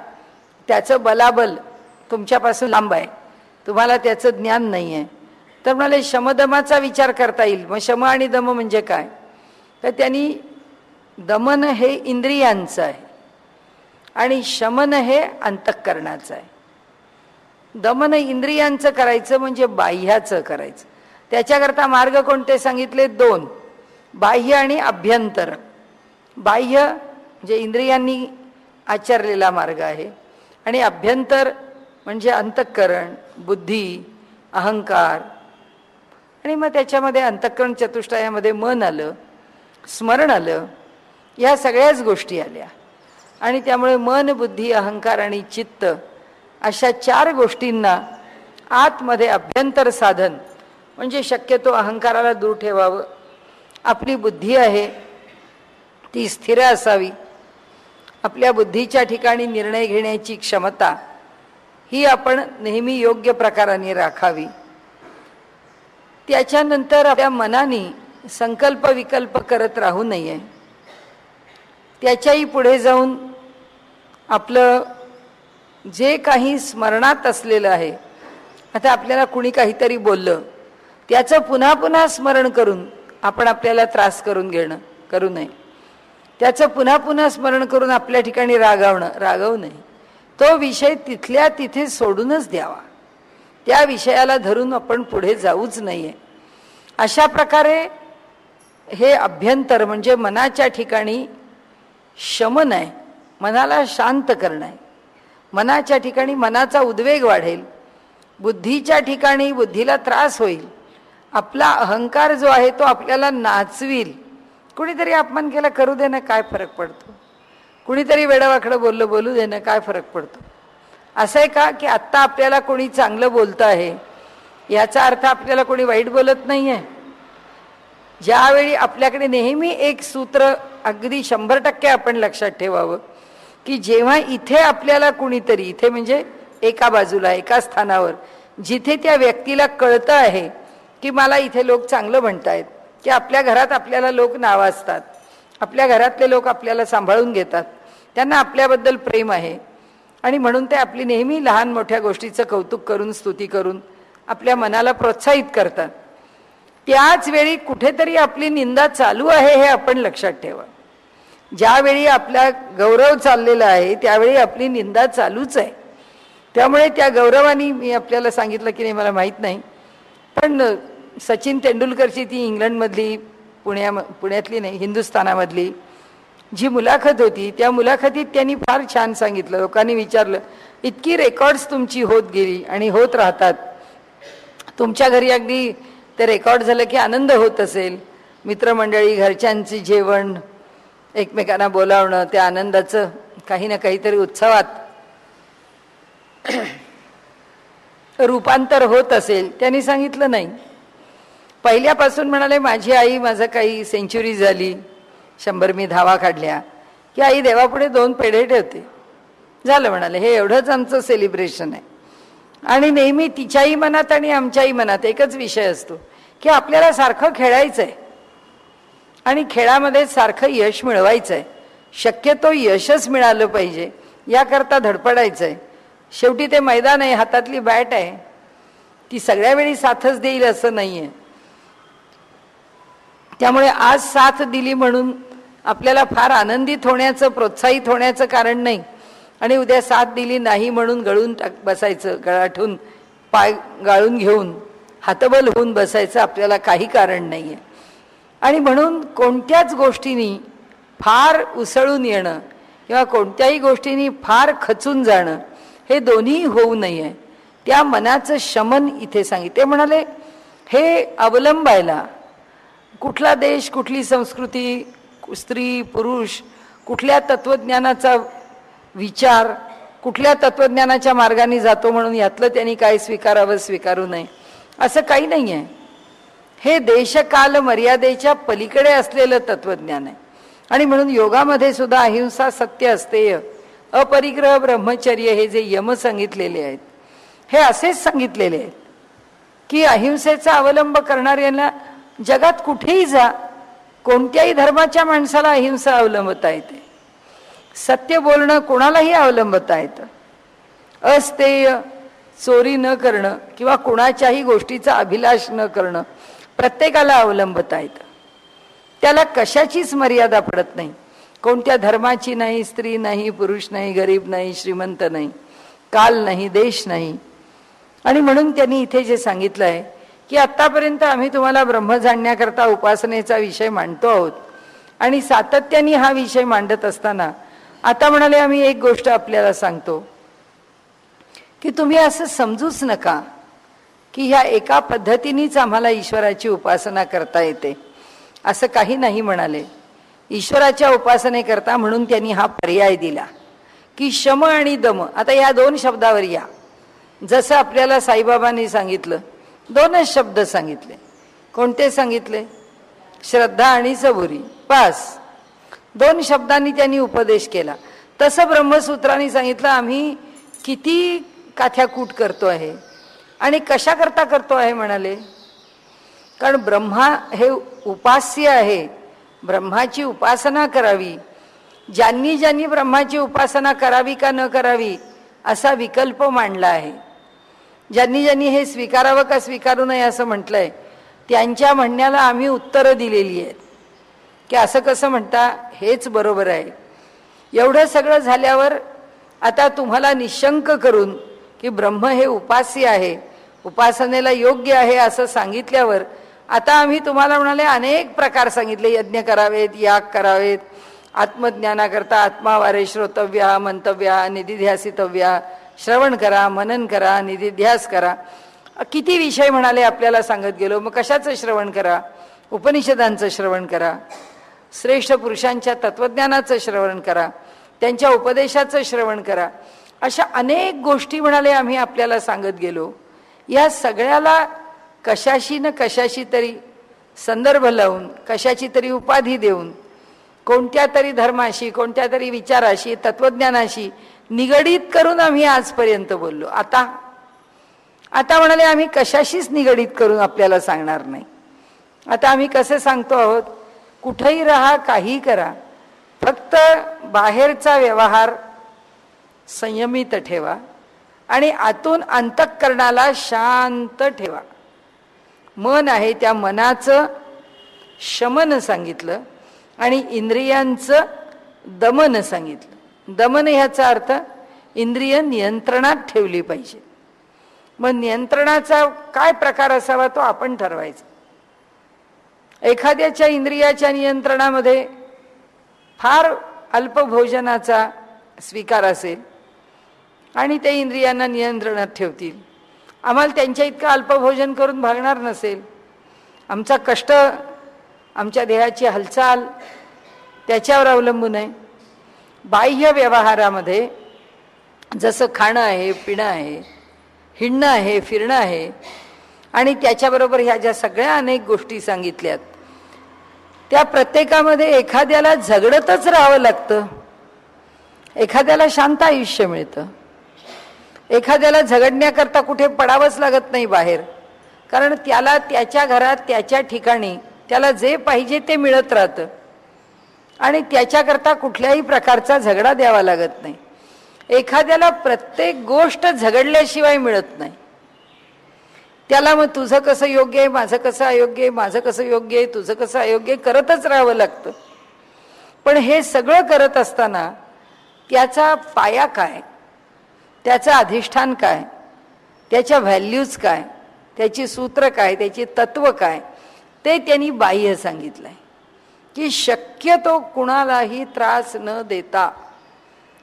त्याचं बलाबल तुमच्यापासून लांब आहे, तुम्हाला त्याचं ज्ञान नाही आहे. तर म्हणाले शमदमाचा विचार करता येईल. मग शम आणि दम म्हणजे काय? तर त्यांनी दमन हे इंद्रियांचं आहे आणि शमन हे अंतःकरणाचं आहे. दमन इंद्रियांचं करायचं म्हणजे बाह्याचं करायचं. त्याच्याकरता मार्ग कोणते सांगितले? 2, बाह्य आणि अभ्यंतर. बाह्य म्हणजे इंद्रियांनी आचरलेला मार्ग आहे आणि अभ्यंतर म्हणजे अंतःकरण, बुद्धी, अहंकार. आणि मग त्याच्यामध्ये अंतःकरण चतुष्टयामध्ये मन आलं, स्मरण आलं, या सगळ्याच गोष्टी आल्या. आणि त्यामुळे मन, बुद्धी, अहंकार आणि चित्त अशा 4 गोष्टींना आतमध्ये अभ्यंतर साधन म्हणजे शक्यतो अहंकाराला दूर ठेवावं. आपली बुद्धी आहे ती स्थिर असावी. आपल्या बुद्धीच्या ठिकाणी निर्णय घेण्याची क्षमता ही आपण नेहमी योग्य प्रकाराने राखावी. त्याच्यानंतर आपल्या मनाने संकल्प विकल्प करत राहू नये. त्याच्याही पुढे जाऊन आपलं जे काही स्मरणात असलेलं आहे, आता आपल्याला कुणी काहीतरी बोललं त्याचं पुन्हा पुन्हा स्मरण करून आपण आपल्याला त्रास करून घेणं करू नये. त्याचं पुन्हा पुन्हा स्मरण करून आपल्या ठिकाणी रागवू नये. तो विषय तिथल्या तिथे सोडूनच द्यावा. त्या विषयाला धरून आपण पुढे जाऊच नाहीये. अशा प्रकारे हे अभ्यंतर म्हणजे मनाच्या ठिकाणी शमन आहे, मनाला शांत करणं आहे. मनाच्या ठिकाणी मनाचा उद्वेग वाढेल, बुद्धीच्या ठिकाणी बुद्धीला त्रास होईल. आपला अहंकार जो आहे तो आपल्याला नाचविल. कुणीतरी अपमान केला करू दे ना, काय फरक पडतो. कुणीतरी वेडावाकडं बोललं बोलू दे ना, काय फरक पडतो. असं आहे का की आत्ता आपल्याला कोणी चांगलं बोलतं आहे याचा अर्थ आपल्याला कोणी वाईट बोलत नाहीये. ज्यावेळी आपल्याकडे नेहमी एक सूत्र अगदी 100% आपण लक्षात ठेवावं की जेव्हा इथे आपल्याला कुणीतरी, इथे म्हणजे एका बाजूला एका स्थानावर, जिथे त्या व्यक्तीला कळतं आहे की मला इथे लोक चांगलं म्हणतायत, की आपल्या घरात आपल्याला लोक नावाजतात, आपल्या घरातले लोक आपल्याला सांभाळून घेतात, त्यांना आपल्याबद्दल प्रेम आहे आणि म्हणून ते आपली नेहमी लहान मोठ्या गोष्टीचं कौतुक करून स्तुती करून आपल्या मनाला प्रोत्साहित करतात, त्याच वेळी कुठेतरी आपली निंदा चालू आहे हे आपण लक्षात ठेवा. ज्यावेळी आपला गौरव चाललेला आहे त्यावेळी आपली निंदा चालूच आहे. त्यामुळे त्या गौरवानी मी आपल्याला सांगितलं की नाही मला माहीत नाही, पण सचिन तेंडुलकरची ती इंग्लंडमधली पुण्यातली नाही हिंदुस्थानामधली जी मुलाखत होती, त्या मुलाखतीत त्यांनी फार छान सांगितलं. लोकांनी विचारलं, इतकी रेकॉर्ड्स तुमची होत गेली आणि होत राहतात, तुमच्या घरी अगदी ते रेकॉर्ड झालं की आनंद होत असेल, मित्रमंडळी, घरच्यांचे जेवण, एकमेकांना बोलावणं, त्या आनंदाचं काही ना काहीतरी उत्सवात रूपांतर होत असेल. त्यांनी सांगितलं नाही. पहिल्यापासून म्हणाले, माझी आई, माझं काही सेंच्युरी झाली, 100 मी धावा काढल्या की आई देवापुढे 2 पेढे ठेवते, झालं म्हणाले, हे एवढंच आमचं सेलिब्रेशन आहे. आणि नेहमी तिच्याही मनात आणि आमच्याही मनात एकच विषय असतो की आपल्याला सारखं खेळायचं आहे आणि खेळामध्ये सारखं यश मिळवायचं आहे, शक्यतो यशच मिळालं पाहिजे याकरता धडपडायचं आहे. शेवटी ते मैदान आहे, हातातली बॅट आहे, ती सगळ्या वेळी साथच देईल असं नाही आहे. त्यामुळे आज साथ दिली म्हणून आपल्याला फार आनंदित होण्याचं, प्रोत्साहित होण्याचं कारण नाही, आणि उद्या साथ दिली नाही म्हणून गळून बसायचं, गळाठून पाय गाळून घेऊन हातबल होऊन बसायचं आपल्याला काही कारण नाही आहे. आणि म्हणून कोणत्याच गोष्टींनी फार उसळून येणं किंवा कोणत्याही गोष्टींनी फार खचून जाणं हे दोन्ही होऊ नये. त्या मनाचं शमन इथे सांगितले. ते म्हणाले, हे अवलंबायला कुठला देश, कुठली संस्कृती, स्त्री पुरुष, कुठल्या तत्वज्ञानाचा विचार, कुठल्या तत्वज्ञानाच्या मार्गाने जातो म्हणून यातलं त्यांनी काय स्वीकारावं स्वीकारू नये असं काही नाही आहे. हे देशकाल मर्यादेच्या पलीकडे असलेलं तत्वज्ञान आहे. आणि म्हणून योगामध्ये सुद्धा अहिंसा, सत्य, अस्तेय, अपरिग्रह, ब्रह्मचर्य हे जे यम सांगितलेले आहेत हे असेच सांगितलेले आहेत की अहिंसेचा अवलंब करणाऱ्यांना जगात कुठेही जा, कोणत्याही धर्माच्या माणसाला अहिंसा अवलंबता येते. सत्य बोलणं कोणालाही अवलंबता येतं. अस्तेय, चोरी न करणं किंवा कोणाच्याही गोष्टीचा अभिलाष न करणं प्रत्येकाला अवलंबता येतं. त्याला कशाचीच मर्यादा पडत नाही. कोणत्या धर्माची नाही, स्त्री नाही, पुरुष नाही, गरीब नाही, श्रीमंत नाही, काल नाही, देश नाही. आणि म्हणून त्यांनी इथे जे सांगितलं आहे की आत्तापर्यंत आम्ही तुम्हाला ब्रह्म जाणण्याकरता उपासनेचा विषय मांडतो आहोत आणि सातत्याने हा विषय मांडत असताना आता म्हणाले, आम्ही एक गोष्ट आपल्याला सांगतो की तुम्ही असं समजूच नका की ह्या एका पद्धतीनेच आम्हाला ईश्वराची उपासना करता येते, असं काही नाही म्हणाले. ईश्वराच्या उपासनेकरता म्हणून त्यांनी हा पर्याय दिला की शम आणि दम. आता या 2 शब्दावर या. जसं आपल्याला साईबाबांनी सांगितलं, 2च शब्द सांगितले. कोणते सांगितले? श्रद्धा आणि सबुरी, पास. 2 शब्दांनी त्यांनी उपदेश केला. तसं ब्रह्मसूत्रांनी सांगितलं, आम्ही किती काथ्याकूट करतो आहे आणि कशा करता करतो आहे म्हणाले, कारण ब्रह्मा हे उपास्य आहे, ब्रह्माची उपासना करावी. ज्यांनी ज्यांनी ब्रह्माची उपासना करावी का न करावी असा विकल्प मांडला आहे, ज्यांनी ज्यांनी हे स्वीकारावं का स्वीकारू नये असं म्हटलंय, त्यांच्या म्हणण्याला आम्ही उत्तरं दिलेली आहेत की असं कसं म्हणता, हेच बरोबर आहे. एवढं सगळं झाल्यावर आता तुम्हाला निशंक करून की ब्रह्म हे उपास्य आहे, उपासनेला योग्य आहे असं सांगितल्यावर आता आम्ही तुम्हाला म्हणाले अनेक प्रकार सांगितले. यज्ञ करावेत, याग करावेत, आत्मज्ञानाकरता आत्मावारे श्रोतव्या, मंतव्या, निधिध्यासितव्या, श्रवण करा, मनन करा, निधिध्यास करा. किती विषय म्हणाले आपल्याला सांगत गेलो. मग कशाचं श्रवण करा? उपनिषदांचं श्रवण करा, श्रेष्ठ पुरुषांच्या तत्वज्ञानाचं श्रवण करा, त्यांच्या उपदेशाचं श्रवण करा. अशा अनेक गोष्टी म्हणाले आम्ही आपल्याला सांगत गेलो या सगळ्याला कशाशी न कशाशी तरी संदर्भ लावून, कशाची तरी उपाधी देऊन, कोणत्या तरी धर्माशी, कोणत्या तरी विचाराशी, तत्वज्ञानाशी निगडीत करून आम्ही आजपर्यंत बोललो. आता म्हणाले आम्ही कशाशीच निगडीत करून आपल्याला सांगणार नाही. आता आम्ही कसे सांगतो आहोत, कुठेही राहा, काही करा, फक्त बाहेरचा व्यवहार संयमित ठेवा आणि आतून अंतःकरणाला शांत ठेवा. मन आहे त्या मनाचं शमन सांगितलं आणि इंद्रियांचं दमन सांगितलं. दमन ह्याचा अर्थ इंद्रिय नियंत्रणात ठेवली पाहिजे. मग नियंत्रणाचा काय प्रकार असावा तो आपण ठरवायचा. एखाद्याच्या इंद्रियाच्या नियंत्रणामध्ये फार अल्प भोजनाचा स्वीकार असेल आणि ते इंद्रियांना नियंत्रणात ठेवतील. आम्हाला त्यांच्या इतकं अल्पभोजन करून भागणार नसेल. आमचा कष्ट, आमच्या देहाची हालचाल त्याच्यावर अवलंबून आहे. बाह्य व्यवहारामध्ये जसं खाणं आहे, पिणं आहे, हिंडणं आहे, फिरणं आहे आणि त्याच्याबरोबर ह्या ज्या सगळ्या अनेक गोष्टी सांगितल्यात त्या प्रत्येकामध्ये एखाद्याला झगडतच राहावं लागतं, एखाद्याला शांत आयुष्य मिळतं, एखाद्याला झगडण्याकरता कुठे पडावंच लागत नाही बाहेर, कारण त्याला त्याच्या घरात त्याच्या ठिकाणी त्याला जे पाहिजे ते मिळत राहतं आणि त्याच्याकरता कुठल्याही प्रकारचा झगडा द्यावा लागत नाही. एखाद्याला प्रत्येक गोष्ट झगडल्याशिवाय मिळत नाही. त्याला मग तुझं कसं योग्य आहे, माझं कसं अयोग्य आहे, माझं कसं योग्य आहे, तुझं कसं अयोग्य आहे करतच राहावं लागतं. पण हे सगळं करत असताना त्याचा पाया काय, त्याचं अधिष्ठान काय, त्याच्या व्हॅल्यूज काय, त्याची सूत्र काय, त्याची तत्व काय, ते त्यांनी बाह्य सांगितलंय की शक्यतो कुणालाही त्रास न देता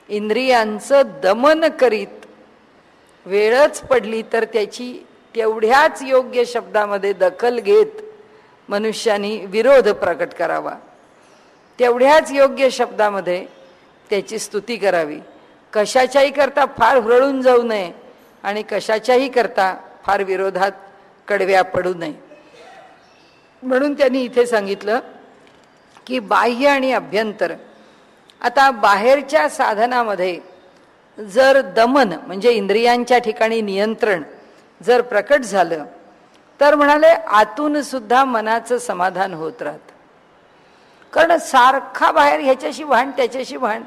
इंद्रियांचं दमन करीत वेळच पडली तर त्याची तेवढ्याच योग्य शब्दामध्ये दखल घेत मनुष्यानी विरोध प्रकट करावा, तेवढ्याच योग्य शब्दामध्ये त्याची स्तुती करावी. कशाच्याही करता फार हुरळून जाऊ नये आणि कशाच्याही करता फार विरोधात कडव्या पडू नये. म्हणून त्यांनी इथे सांगितलं की बाह्य आणि अभ्यंतर. आता बाहेरच्या साधनामध्ये जर दमन म्हणजे इंद्रियांच्या ठिकाणी नियंत्रण जर प्रकट झालं तर म्हणाले आतून सुद्धा मनाचं समाधान होत राहतं. कारण सारखा बाहेर ह्याच्याशी भांड, त्याच्याशी भांड,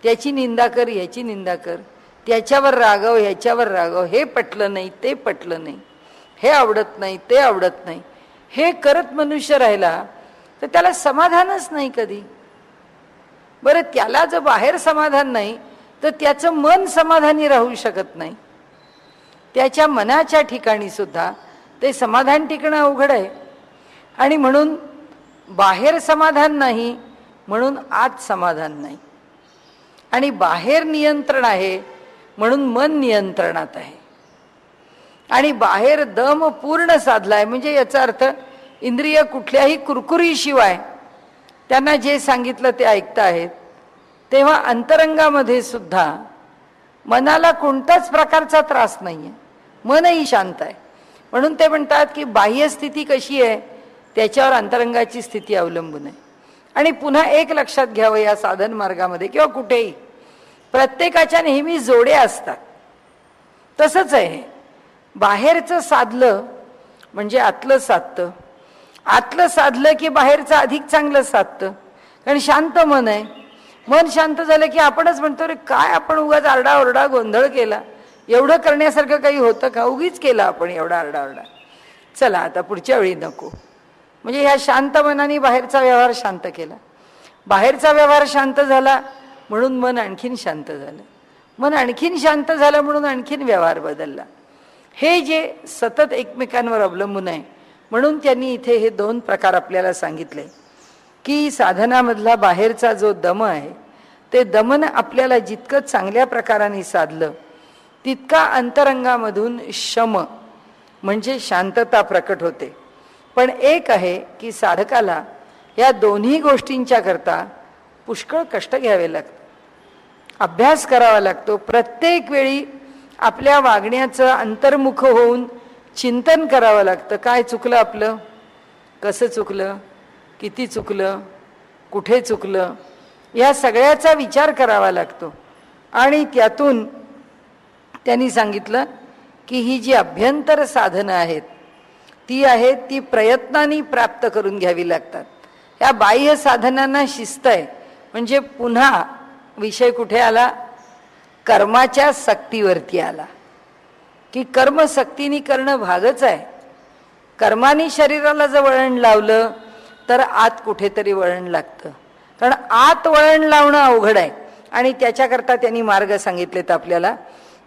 त्याची निंदा कर, ह्याची निंदा कर, त्याच्यावर रागव, ह्याच्यावर रागव, हे पटलं नाही, ते पटलं नाही, हे आवडत नाही, ते आवडत नाही, हे करत मनुष्य राहिला तर त्याला समाधानच नाही कधी. बरं, त्याला जर बाहेर समाधान नाही तर त्याचं मन समाधानी राहू शकत नाही. त्याच्या मनाच्या ठिकाणी सुद्धा ते समाधान टिकणं अवघड आहे. आणि म्हणून बाहेर समाधान नाही म्हणून आत समाधान नाही, आणि बाहेर नियंत्रण आहे म्हणून मन नियंत्रणात आहे, आणि बाहेर दम पूर्ण साधलाय म्हणजे याचा अर्थ इंद्रिय कुठल्याही कुरकुरीशिवाय त्यांना जे सांगितलं ते ऐकता आहेत. तेव्हा अंतरंगामध्ये सुद्धा मनाला कोणत्याच प्रकारचा त्रास नाही आहे, मनही शांत आहे. म्हणून ते म्हणतात की बाह्य स्थिती कशी आहे त्याच्यावर अंतरंगाची स्थिती अवलंबून आहे. आणि पुन्हा एक लक्षात घ्यावं, या साधन मार्गामध्ये किंवा कुठेही प्रत्येकाच्या नेहमी जोड्या असतात. तसंच आहे, बाहेरचं साधलं म्हणजे आतलं साधतं, आतलं साधलं की बाहेरचं अधिक चांगलं साधतं, कारण शांत मन आहे. मन शांत झालं की आपणच म्हणतो रे काय आपण उगाच आरडाओरडा गोंधळ केला, एवढं करण्यासारखं काही होतं का, उगीच केलं आपण एवढा आरडाओरडा, चला आता पुढच्या वेळी नको. म्हणजे ह्या शांत मनाने बाहेरचा व्यवहार शांत केला, बाहेरचा व्यवहार शांत झाला म्हणून मन आणखीन शांत झालं, मन आणखीन शांत झालं म्हणून आणखीन व्यवहार बदलला. हे जे सतत एकमेकांवर अवलंबून आहे. म्हणून त्यांनी इथे हे दोन प्रकार आपल्याला सांगितले की साधनामधला बाहेरचा जो दम आहे ते दमन आपल्याला जितकं चांगल्या प्रकाराने साधलं तितका अंतरंगामधून शम म्हणजे शांतता प्रकट होते. पण एक आहे की साधकाला या दोन्ही गोष्टींच्या करता पुष्कळ कष्ट घ्यावे लागतात, अभ्यास करावा लागतो. प्रत्येक वेळी आपल्या वागण्याचं अंतर्मुख होऊन चिंतन करावं लागतं. काय चुकलं आपलं, कसं चुकलं, किती चुकलं, कुठे चुकलं, या सगळ्याचा विचार करावा लागतो. आणि त्यातून त्यांनी सांगितलं की ही जी अभ्यंतर साधनं आहेत ती प्रयत्नांनी प्राप्त करून घ्यावी लागतात. या बाह्य साधनांना शिस्त आहे. म्हणजे पुन्हा विषय कुठे आला, कर्माच्या सक्तीवरती आला की कर्म सक्तीने करणं भागच आहे. कर्माने शरीराला जर वळण लावलं तर आत कुठेतरी वळण लागतं. कारण आत वळण लावणं अवघड आहे. आणि त्याच्याकरता त्यांनी मार्ग सांगितलेत आपल्याला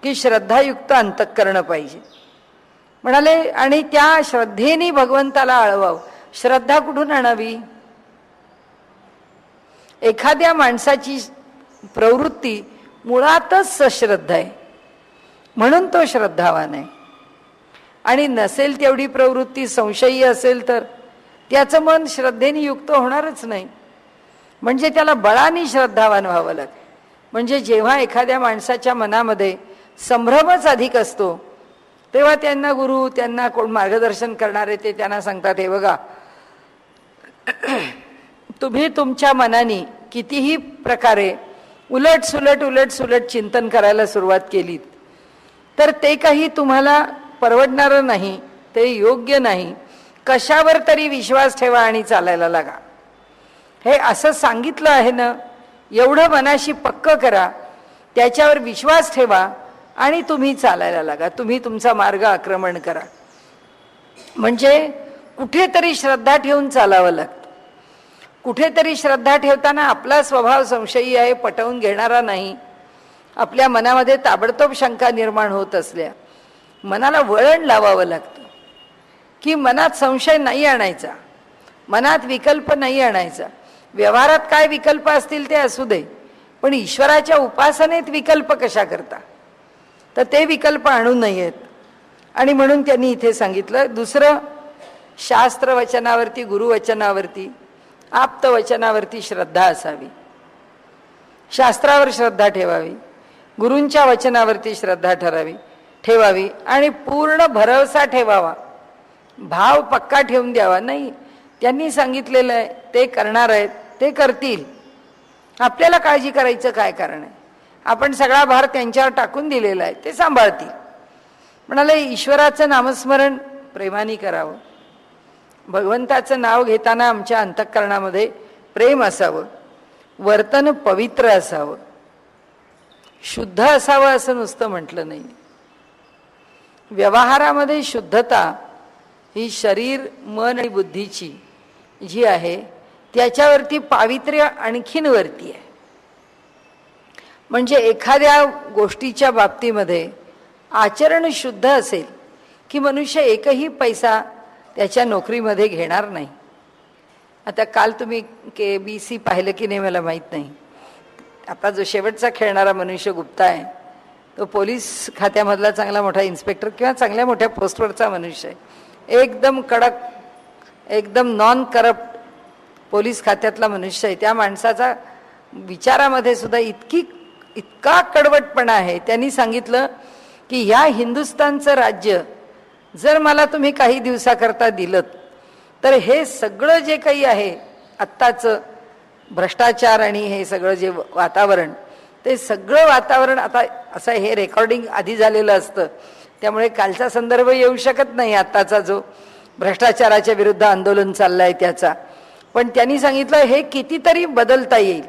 की श्रद्धायुक्त अंतःकरण पाहिजे म्हणाले. आणि त्या श्रद्धेने भगवंताला आळवावं. श्रद्धा कुठून आणावी? एखाद्या माणसाची प्रवृत्ती मुळातच सश्रद्धा आहे म्हणून तो श्रद्धावान आहे. आणि नसेल तेवढी प्रवृत्ती, संशयी असेल तर त्याचं मन श्रद्धेने युक्त होणारच नाही. म्हणजे त्याला बळाने श्रद्धावान व्हावं लागतं. म्हणजे जेव्हा एखाद्या माणसाच्या मनामध्ये संभ्रमच अधिक असतो तेव्हा त्यांना गुरु, त्यांना कोण मार्गदर्शन करणारे ते त्यांना सांगतात, हे बघा तुम्ही तुमच्या मनाने कितीही प्रकारे उलट सुलट चिंतन करायला सुरुवात केलीत तर ते काही तुम्हाला परवडणारं नाही, ते योग्य नाही. कशावर तरी विश्वास ठेवा आणि चालायला लागा. हे असं सांगितलं आहे ना, एवढं मनाशी पक्क करा, त्याच्यावर विश्वास ठेवा आणि तुम्ही चालायला लागा. तुम्ही तुमचा मार्ग आक्रमण करा. म्हणजे कुठेतरी श्रद्धा ठेवून चालावं लागतं. कुठेतरी श्रद्धा ठेवताना आपला स्वभाव संशयी आहे, पटवून घेणारा नाही, आपल्या मनामध्ये ताबडतोब शंका निर्माण होत असल्या मनाला वळण लावावं लागतं की मनात संशय नाही आणायचा, मनात विकल्प नाही आणायचा. व्यवहारात काय विकल्प असतील ते असू दे, पण ईश्वराच्या उपासनेत विकल्प कशा करता, तर ते विकल्प आणू नयेत. आणि म्हणून त्यांनी इथे सांगितलं दुसरं, शास्त्र वचनावरती, गुरुवचनावरती, आप्तवचनावरती श्रद्धा असावी. शास्त्रावर श्रद्धा ठेवावी, गुरूंच्या वचनावरती श्रद्धा ठेवावी आणि पूर्ण भरवसा ठेवावा. भाव पक्का ठेवून द्यावा. नाही, त्यांनी सांगितलेलं आहे ते करणार आहेत, ते करतील, आपल्याला काळजी करायचं काय कारण आहे. आपण सगळा भार त्यांच्यावर टाकून दिलेला आहे, ते सांभाळतील. म्हणाले ईश्वराचं नामस्मरण प्रेमाने करावं. भगवंताचं नाव घेताना आमच्या अंतःकरणामध्ये प्रेम असावं, वर्तन पवित्र असावं, शुद्ध असावं असं नुसतं म्हटलं नाही. व्यवहारामध्ये शुद्धता ही शरीर, मन आणि बुद्धीची जी आहे त्याच्यावरती पावित्र्य आणखीन वरती आहे. म्हणजे एखाद्या गोष्टीच्या बाबतीमध्ये आचरण शुद्ध असेल की मनुष्य एकही पैसा त्याच्या नोकरीमध्ये घेणार नाही. आता काल तुम्ही KBC पाहिलं की नाही मला माहीत नाही. आता जो शेवटचा खेळणारा मनुष्य गुप्ता आहे तो पोलीस खात्यामधला चांगला मोठा इन्स्पेक्टर किंवा चांगल्या मोठ्या पोस्टवरचा मनुष्य आहे. एकदम कडक, एकदम नॉन करप्ट पोलीस खात्यातला मनुष्य आहे. त्या माणसाचा विचारामध्ये सुद्धा इतका कडवटपणा आहे. त्यांनी सांगितलं की ह्या हिंदुस्थानचं राज्य जर मला तुम्ही काही दिवसाकरता दिलं तर हे सगळं जे काही आहे आत्ताचं भ्रष्टाचार आणि हे सगळं जे वातावरण, ते सगळं वातावरण, आता असं हे रेकॉर्डिंग आधी झालेलं असतं त्यामुळे कालचा संदर्भ येऊ शकत नाही आत्ताचा जो भ्रष्टाचाराच्या विरुद्ध आंदोलन चाललंय त्याचा. पण त्यांनी सांगितलं हे कितीतरी बदलता येईल.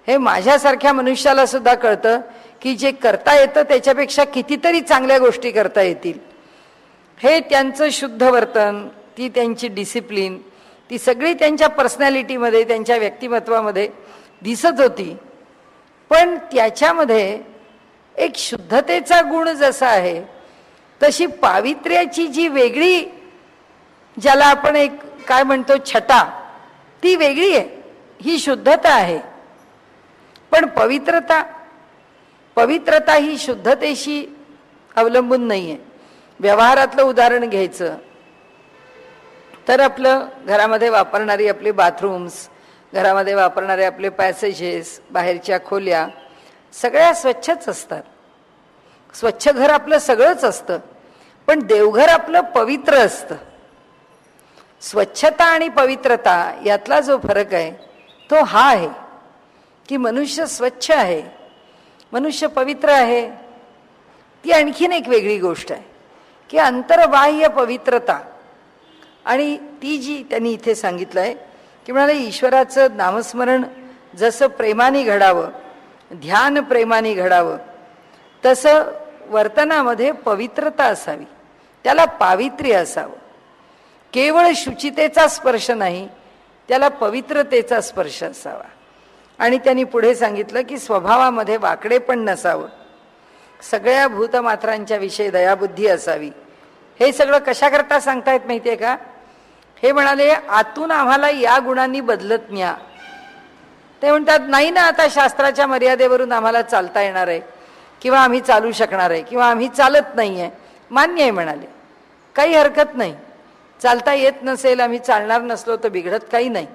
हे माझ्यासारख्या मनुष्याला सुद्धा कळतं की जे करता येतं त्याच्यापेक्षा कितीतरी चांगल्या गोष्टी करता येतील. हे त्यांचं शुद्ध वर्तन, ती त्यांची डिसिप्लिन, ती सगळी त्यांच्या पर्सनॅलिटीमध्ये, त्यांच्या व्यक्तिमत्वामध्ये दिसत होती. पण त्याच्यामध्ये एक शुद्धतेचा गुण जसा आहे तशी पावित्र्याची जी वेगळी, ज्याला आपण एक काय म्हणतो छटा, ती वेगळी आहे. ही शुद्धता आहे. पण पवित्रता ही शुद्धतेशी अवलंबून नाही आहे. व्यवहारातलं उदाहरण घ्यायचं तर आपलं घरामध्ये वापरणारी आपली बाथरूम्स, घरामध्ये वापरणारे आपले पॅसेजेस, बाहेरच्या खोल्या सगळ्या स्वच्छच असतात. स्वच्छ घर आपलं सगळंच असतं. पण देवघर आपलं पवित्र असतं. स्वच्छता आणि पवित्रता यातला जो फरक आहे तो हा आहे की मनुष्य स्वच्छ आहे, मनुष्य पवित्र आहे. ती आणखीन एक वेगळी गोष्ट आहे की अंतर्बाह्य पवित्रता. आणि ती जी त्यांनी इथे सांगितलं आहे की म्हणाले ईश्वराचं नामस्मरण जसं प्रेमाने घडावं, ध्यान प्रेमाने घडावं, तसं वर्तनामध्ये पवित्रता असावी, त्याला पावित्र्य असावं. केवळ शुचितेचा स्पर्श नाही, त्याला पवित्रतेचा स्पर्श असावा. आणि त्यांनी पुढे सांगितलं की स्वभावामध्ये वाकडे पण नसावं, सगळ्या भूतमात्रांच्या विषयी दयाबुद्धी असावी. हे सगळं कशाकरता सांगतायत माहितीये का? हे म्हणाले आतून आम्हाला या गुणांनी बदलत न्या. ते म्हणतात नाही ना, आता शास्त्राच्या मर्यादेवरून आम्हाला चालता येणार आहे किंवा आम्ही चालू शकणार आहे किंवा आम्ही चालत नाही आहे. मान्य आहे म्हणाले, काही हरकत नाही. चालता येत नसेल, आम्ही चालणार नसलो तर बिघडत काही नाही.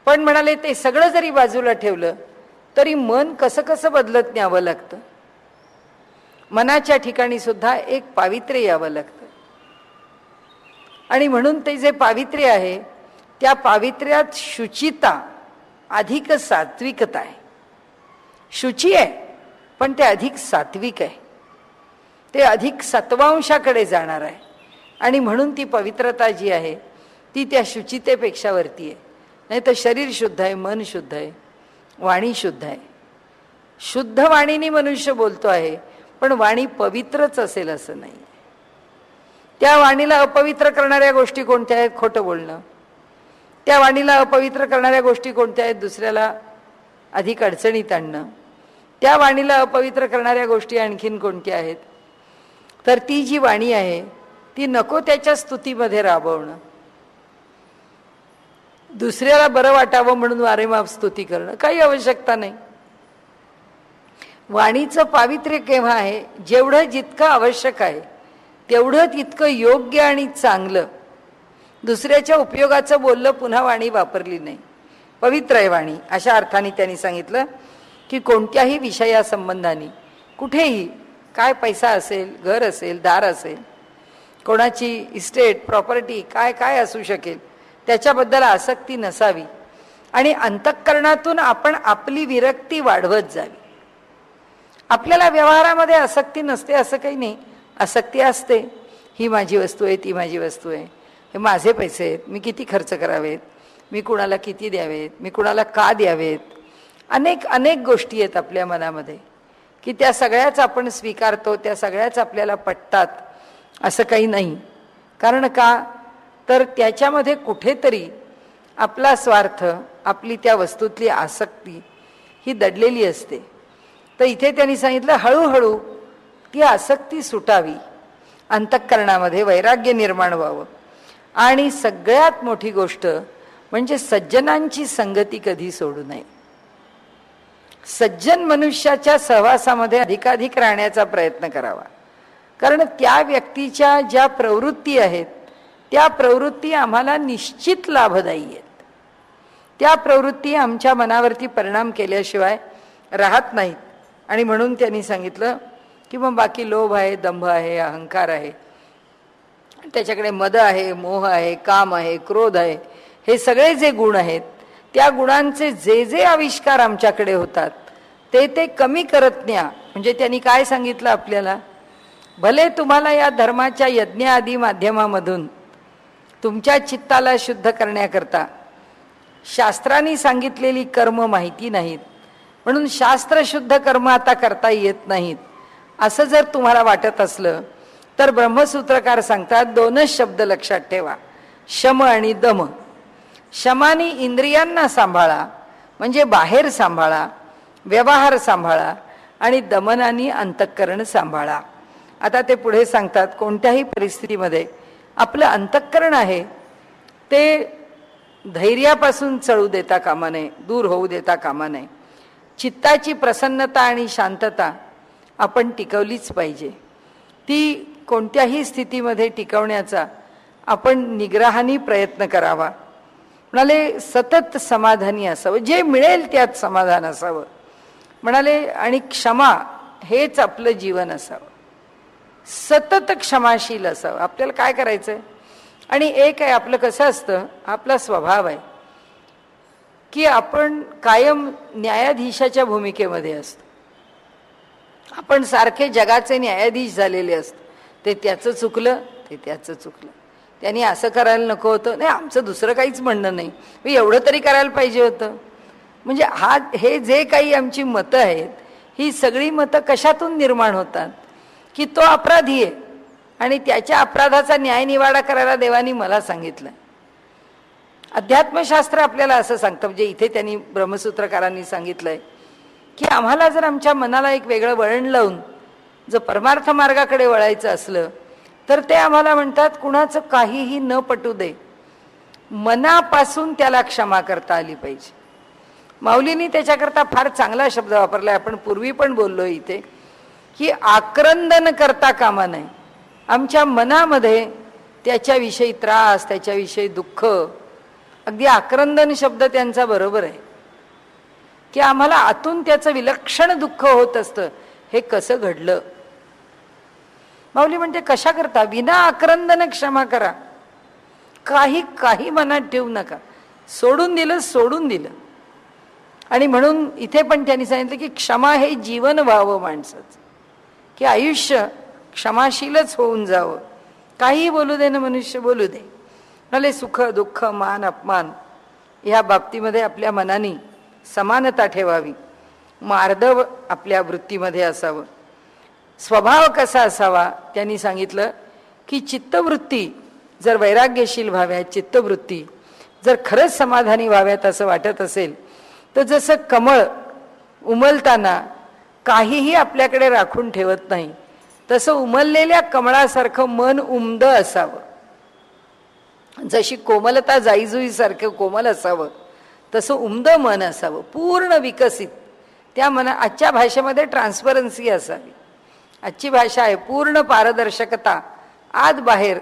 पण म्हणाले ते सगळं जरी बाजूला ठेवलं तरी मन कसं कसं बदलत न्यावं लागतं. मनाच्या ठिकाणी सुद्धा एक पावित्र्य यावं लागतं. आणि म्हणून ते जे पावित्र्य आहे त्या पावित्र्यात शुचिता अधिक सात्विकता आहे. शुची आहे पण ते अधिक सात्विक आहे, ते अधिक सत्वांशाकडे जाणार आहे. आणि म्हणून ती पवित्रता जी आहे ती त्या शुचितेपेक्षा वरती आहे. नाही तर शरीर शुद्ध आहे, मन शुद्ध आहे, वाणी शुद्ध आहे. शुद्ध वाणीने मनुष्य बोलतो आहे, पण वाणी पवित्रच असेल असं नाही. त्या वाणीला अपवित्र करणाऱ्या गोष्टी कोणत्या आहेत? खोटं बोलणं. त्या वाणीला अपवित्र करणाऱ्या गोष्टी कोणत्या आहेत? दुसऱ्याला अधिक अडचणीत आणणं. त्या वाणीला अपवित्र करणाऱ्या गोष्टी आणखीन कोणत्या आहेत? तर ती जी वाणी आहे ती नको त्याच्या स्तुतीमध्ये राबवणं, दुसऱ्याला बरं वाटावं म्हणून वारेमाप स्तुती करणं, काही आवश्यकता नाही. वाणीचं पावित्र्य केव्हा आहे? जेवढं जितकं आवश्यक आहे तेवढं तितकं योग्य आणि चांगलं. दुसऱ्याच्या उपयोगाचं बोललं पुन्हा वाणी वापरली नाही, पवित्र आहे वाणी. अशा अर्थाने त्यांनी सांगितलं की कोणत्याही विषयासंबंधाने कुठेही, काय पैसा असेल, घर असेल, दार असेल, कोणाची इस्टेट, प्रॉपर्टी, काय काय असू शकेल, त्याच्याबद्दल आसक्ती नसावी. आणि अंतःकरणातून आपण आपली विरक्ती वाढवत जावी. आपल्याला व्यवहारामध्ये आसक्ती नसते असं काही नाही, आसक्ती असते. ही माझी वस्तू आहे, ती माझी वस्तू आहे, हे माझे पैसे आहेत, मी किती खर्च करावेत, मी कुणाला किती द्यावेत, मी कुणाला का द्यावेत, अनेक अनेक गोष्टी आहेत आपल्या मनामध्ये की त्या सगळ्याच आपण स्वीकारतो, त्या सगळ्याच आपल्याला पटतात असं काही नाही. कारण का? तर त्याच्यामध्ये कुठेतरी आपला स्वार्थ, आपली त्या वस्तूतली आसक्ती ही दडलेली असते. तर इथे त्यांनी सांगितलं हळूहळू ती आसक्ती सुटावी, अंतःकरणामध्ये वैराग्य निर्माण व्हावं. आणि सगळ्यात मोठी गोष्ट म्हणजे सज्जनांची संगती कधी सोडू नये. सज्जन मनुष्याच्या सहवासामध्ये अधिकाधिक राहण्याचा प्रयत्न करावा. कारण त्या व्यक्तीच्या ज्या प्रवृत्ती आहेत त्या प्रवृत्ती आम्हाला निश्चित लाभदायी आहेत. त्या प्रवृत्ती आमच्या मनावरती परिणाम केल्याशिवाय राहत नाहीत. आणि म्हणून त्यांनी सांगितलं की मग बाकी लोभ आहे, दंभ आहे, अहंकार आहे, त्याच्याकडे मद आहे, मोह आहे, काम आहे, क्रोध आहे, हे सगळे जे गुण आहेत त्या गुणांचे जे जे आविष्कार आमच्याकडे होतात ते ते कमी करत न्या. म्हणजे त्यांनी काय सांगितलं आपल्याला? भले तुम्हाला या धर्माच्या यज्ञ आदी माध्यमामधून तुमच्या चित्ताला शुद्ध करण्याकरता शास्त्रांनी सांगितलेली कर्म माहिती नाहीत, म्हणून शास्त्रशुद्ध कर्म आता करता येत नाहीत असं जर तुम्हाला वाटत असलं तर ब्रह्मसूत्रकार सांगतात दोनच शब्द लक्षात ठेवा, शम आणि दम. शमानी इंद्रियांना सांभाळा, म्हणजे बाहेर सांभाळा, व्यवहार सांभाळा, आणि दमनानी अंतःकरण सांभाळा. आता ते पुढे सांगतात कोणत्याही परिस्थितीमध्ये आपलं अंतःकरण आहे ते धैर्यापासून चळू देता कामा नये, दूर होऊ देता कामा नये. चित्ताची प्रसन्नता आणि शांतता आपण टिकवलीच पाहिजे. ती कोणत्याही स्थितीमध्ये टिकवण्याचा आपण निग्रहाने प्रयत्न करावा. म्हणाले सतत समाधानी असावं, जे मिळेल त्यात समाधान असावं. म्हणाले आणि क्षमा हेच आपलं जीवन असावं. सतत क्षमाशील असावं. आपल्याला काय करायचंय? आणि एक आहे आपलं, कसं असतं, आपला स्वभाव आहे की आपण कायम न्यायाधीशाच्या भूमिकेमध्ये असतो. आपण सारखे जगाचे न्यायाधीश झालेले असतो. ते त्याचं चुकलं, ते त्याचं चुकलं, त्यांनी असं करायला नको होतं, नाही आमचं दुसरं काहीच म्हणणं नाही, मी एवढं तरी करायला पाहिजे होतं. म्हणजे हे जे काही आमची मतं आहेत, ही सगळी मतं कशातून निर्माण होतात? की तो अपराधी आहे आणि त्याच्या अपराधाचा न्यायनिवाडा करायला देवानी मला सांगितलं. अध्यात्मशास्त्र आपल्याला असं सांगतं, म्हणजे इथे त्यांनी ब्रह्मसूत्रकारांनी सांगितलंय की आम्हाला जर आमच्या मनाला एक वेगळं वळण लावून जर परमार्थ मार्गाकडे वळायचं असलं तर ते आम्हाला म्हणतात, कुणाचं काहीही न पटू दे, मनापासून त्याला क्षमा करता आली पाहिजे. माऊलींनी त्याच्याकरता फार चांगला शब्द वापरलाय, आपण पूर्वी पण बोललो इथे, की आक्रंदन करता कामा नये. आमच्या मनामध्ये त्याच्याविषयी त्रास, त्याच्याविषयी दुःख, अगदी आक्रंदन शब्द त्यांचा बरोबर आहे की आम्हाला आतून त्याचं विलक्षण दुःख होत असतं. हे कसं घडलं? माऊली म्हणते, कशा करता? विना आक्रंदन क्षमा करा. काही मनात ठेवू नका. सोडून दिलं, सोडून दिलं. आणि म्हणून इथे पण त्यांनी सांगितलं की क्षमा हे जीवन व्हावं माणसाचं, की आयुष्य क्षमाशीलच होऊन जावं. काही बोलू दे ना मनुष्य, बोलू दे. म्हणाले सुख दुःख मान अपमान ह्या बाबतीमध्ये आपल्या मनाने समानता ठेवावी. मार्दव आपल्या वृत्तीमध्ये असावं. स्वभाव कसा असावा? त्यांनी सांगितलं की चित्तवृत्ती जर वैराग्यशील व्हाव्यात, चित्तवृत्ती जर खरंच समाधानी व्हाव्यात असं वाटत असेल तर जसं कमळ उमलताना काहीही आपल्याकडे राखून ठेवत नाही, तसं उमललेल्या कमळासारखं मन उमद असावं. जशी कोमलता जाईजुईसारखं कोमल असावं तसं उमद मन असावं, पूर्ण विकसित. त्या मना आजच्या भाषेमध्ये ट्रान्सपरन्सी असावी. आजची भाषा आहे पूर्ण पारदर्शकता, आत बाहेर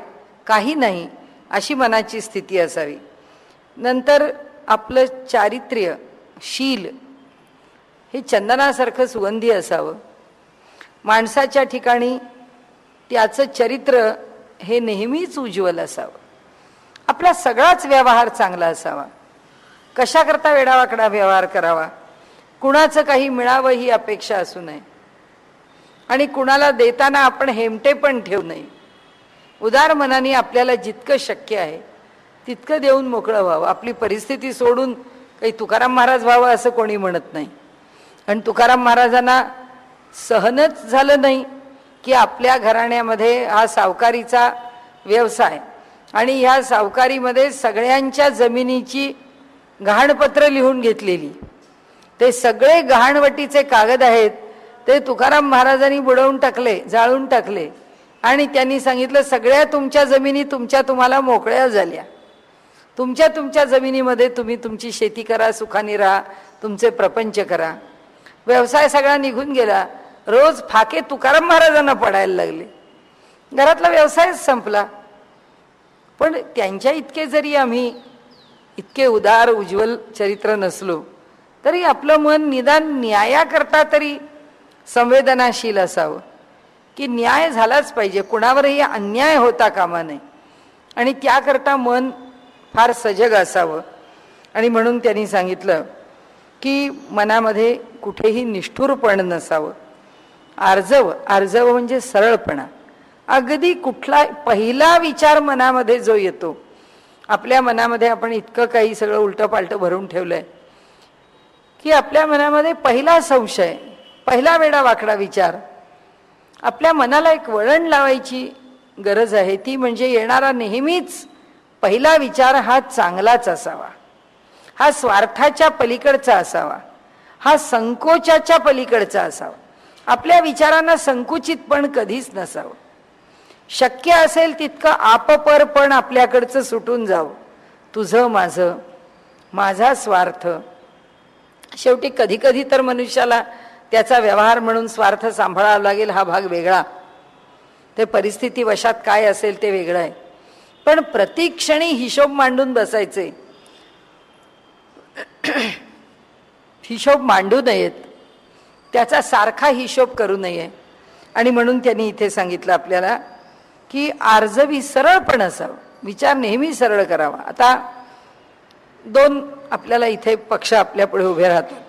काही नाही, अशी मनाची स्थिती असावी. नंतर आपलं चारित्र्य, शील हे चंदनासारखं सुगंधी असावं. माणसाच्या ठिकाणी त्याचं चरित्र हे नेहमीच उज्ज्वल असावं. आपला सगळाच व्यवहार चांगला असावा. कशा करता वेडावाकडा व्यवहार करावा? कुणाचं काही मिळावं ही अपेक्षा असू नये. आणि कुणाला देताना आपण हेमटे पण ठेवू नये. उदार मनाने आपल्याला जितकं शक्य आहे तितकं देऊन मोकळं व्हावं. आपली परिस्थिती सोडून काही तुकाराम महाराज व्हावं असं कोणी म्हणत नाही. आणि तुकाराम महाराजांना सहनच झालं नाही की आपल्या घराण्यामध्ये हा सावकारीचा व्यवसाय आणि ह्या सावकारीमध्ये सगळ्यांच्या जमिनीची गहाणपत्र लिहून घेतलेली, ते सगळे गहाणवटीचे कागद आहेत, ते तुकाराम महाराजांनी बुडवून टाकले, जाळून टाकले. आणि त्यांनी सांगितलं, सगळ्या तुमच्या जमिनी तुम्हाला मोकळ्या झाल्या. तुमच्या जमिनीमध्ये तुम्ही तुमची शेती करा, सुखाने राहा, तुमचे प्रपंच करा. व्यवसाय सगळा निघून गेला. रोज फाके तुकाराम महाराजांना पडायला लागले. घरातला व्यवसायच संपला. पण त्यांच्या इतके जरी आम्ही इतके उदार उज्ज्वल चरित्र नसलो तरी आपलं मन निदान न्यायाकरता तरी संवेदनाशील असावं, की न्याय झालाच पाहिजे, कुणावरही अन्याय होता कामा नये. आणि त्याकरता मन फार सजग असावं. आणि म्हणून त्यांनी सांगितलं की मनामध्ये कुठेही निष्ठुरपण नसावं. आर्जव म्हणजे सरळपणा. अगदी कुठला पहिला विचार मनामध्ये जो येतो, आपल्या मनामध्ये आपण इतकं काही सगळं उलटं भरून ठेवलंय की आपल्या मनामध्ये पहिला संशय, पहिला वेडा वाकडा विचार, आपल्या मनाला एक वळण लावायची गरज आहे. ती म्हणजे येणारा नेहमीच पहिला विचार हा चांगलाच असावा, हा स्वार्थाच्या पलीकडचा असावा, हा संकोचाच्या पलीकडचा असावा. आपल्या विचारांना संकुचित पण कधीच नसावं. शक्य असेल तितकं आपपर पण आपल्याकडचं सुटून जावं. तुझं माझं, माझा स्वार्थ. शेवटी कधी कधी तर मनुष्याला त्याचा व्यवहार म्हणून स्वार्थ सांभाळावा लागेल, हा भाग वेगळा. ते परिस्थिती वशात काय असेल ते वेगळं आहे. पण प्रतिक्षणी हिशोब मांडून बसायचे, हिशोब मांडू नयेत, त्याचा सारखा हिशोब करू नये. आणि म्हणून त्यांनी इथे सांगितलं आपल्याला की आर्जवी सरळपण असावं, विचार नेहमी सरळ करावा. आता दोन आपल्याला इथे पक्ष आपल्या पुढे उभे राहतात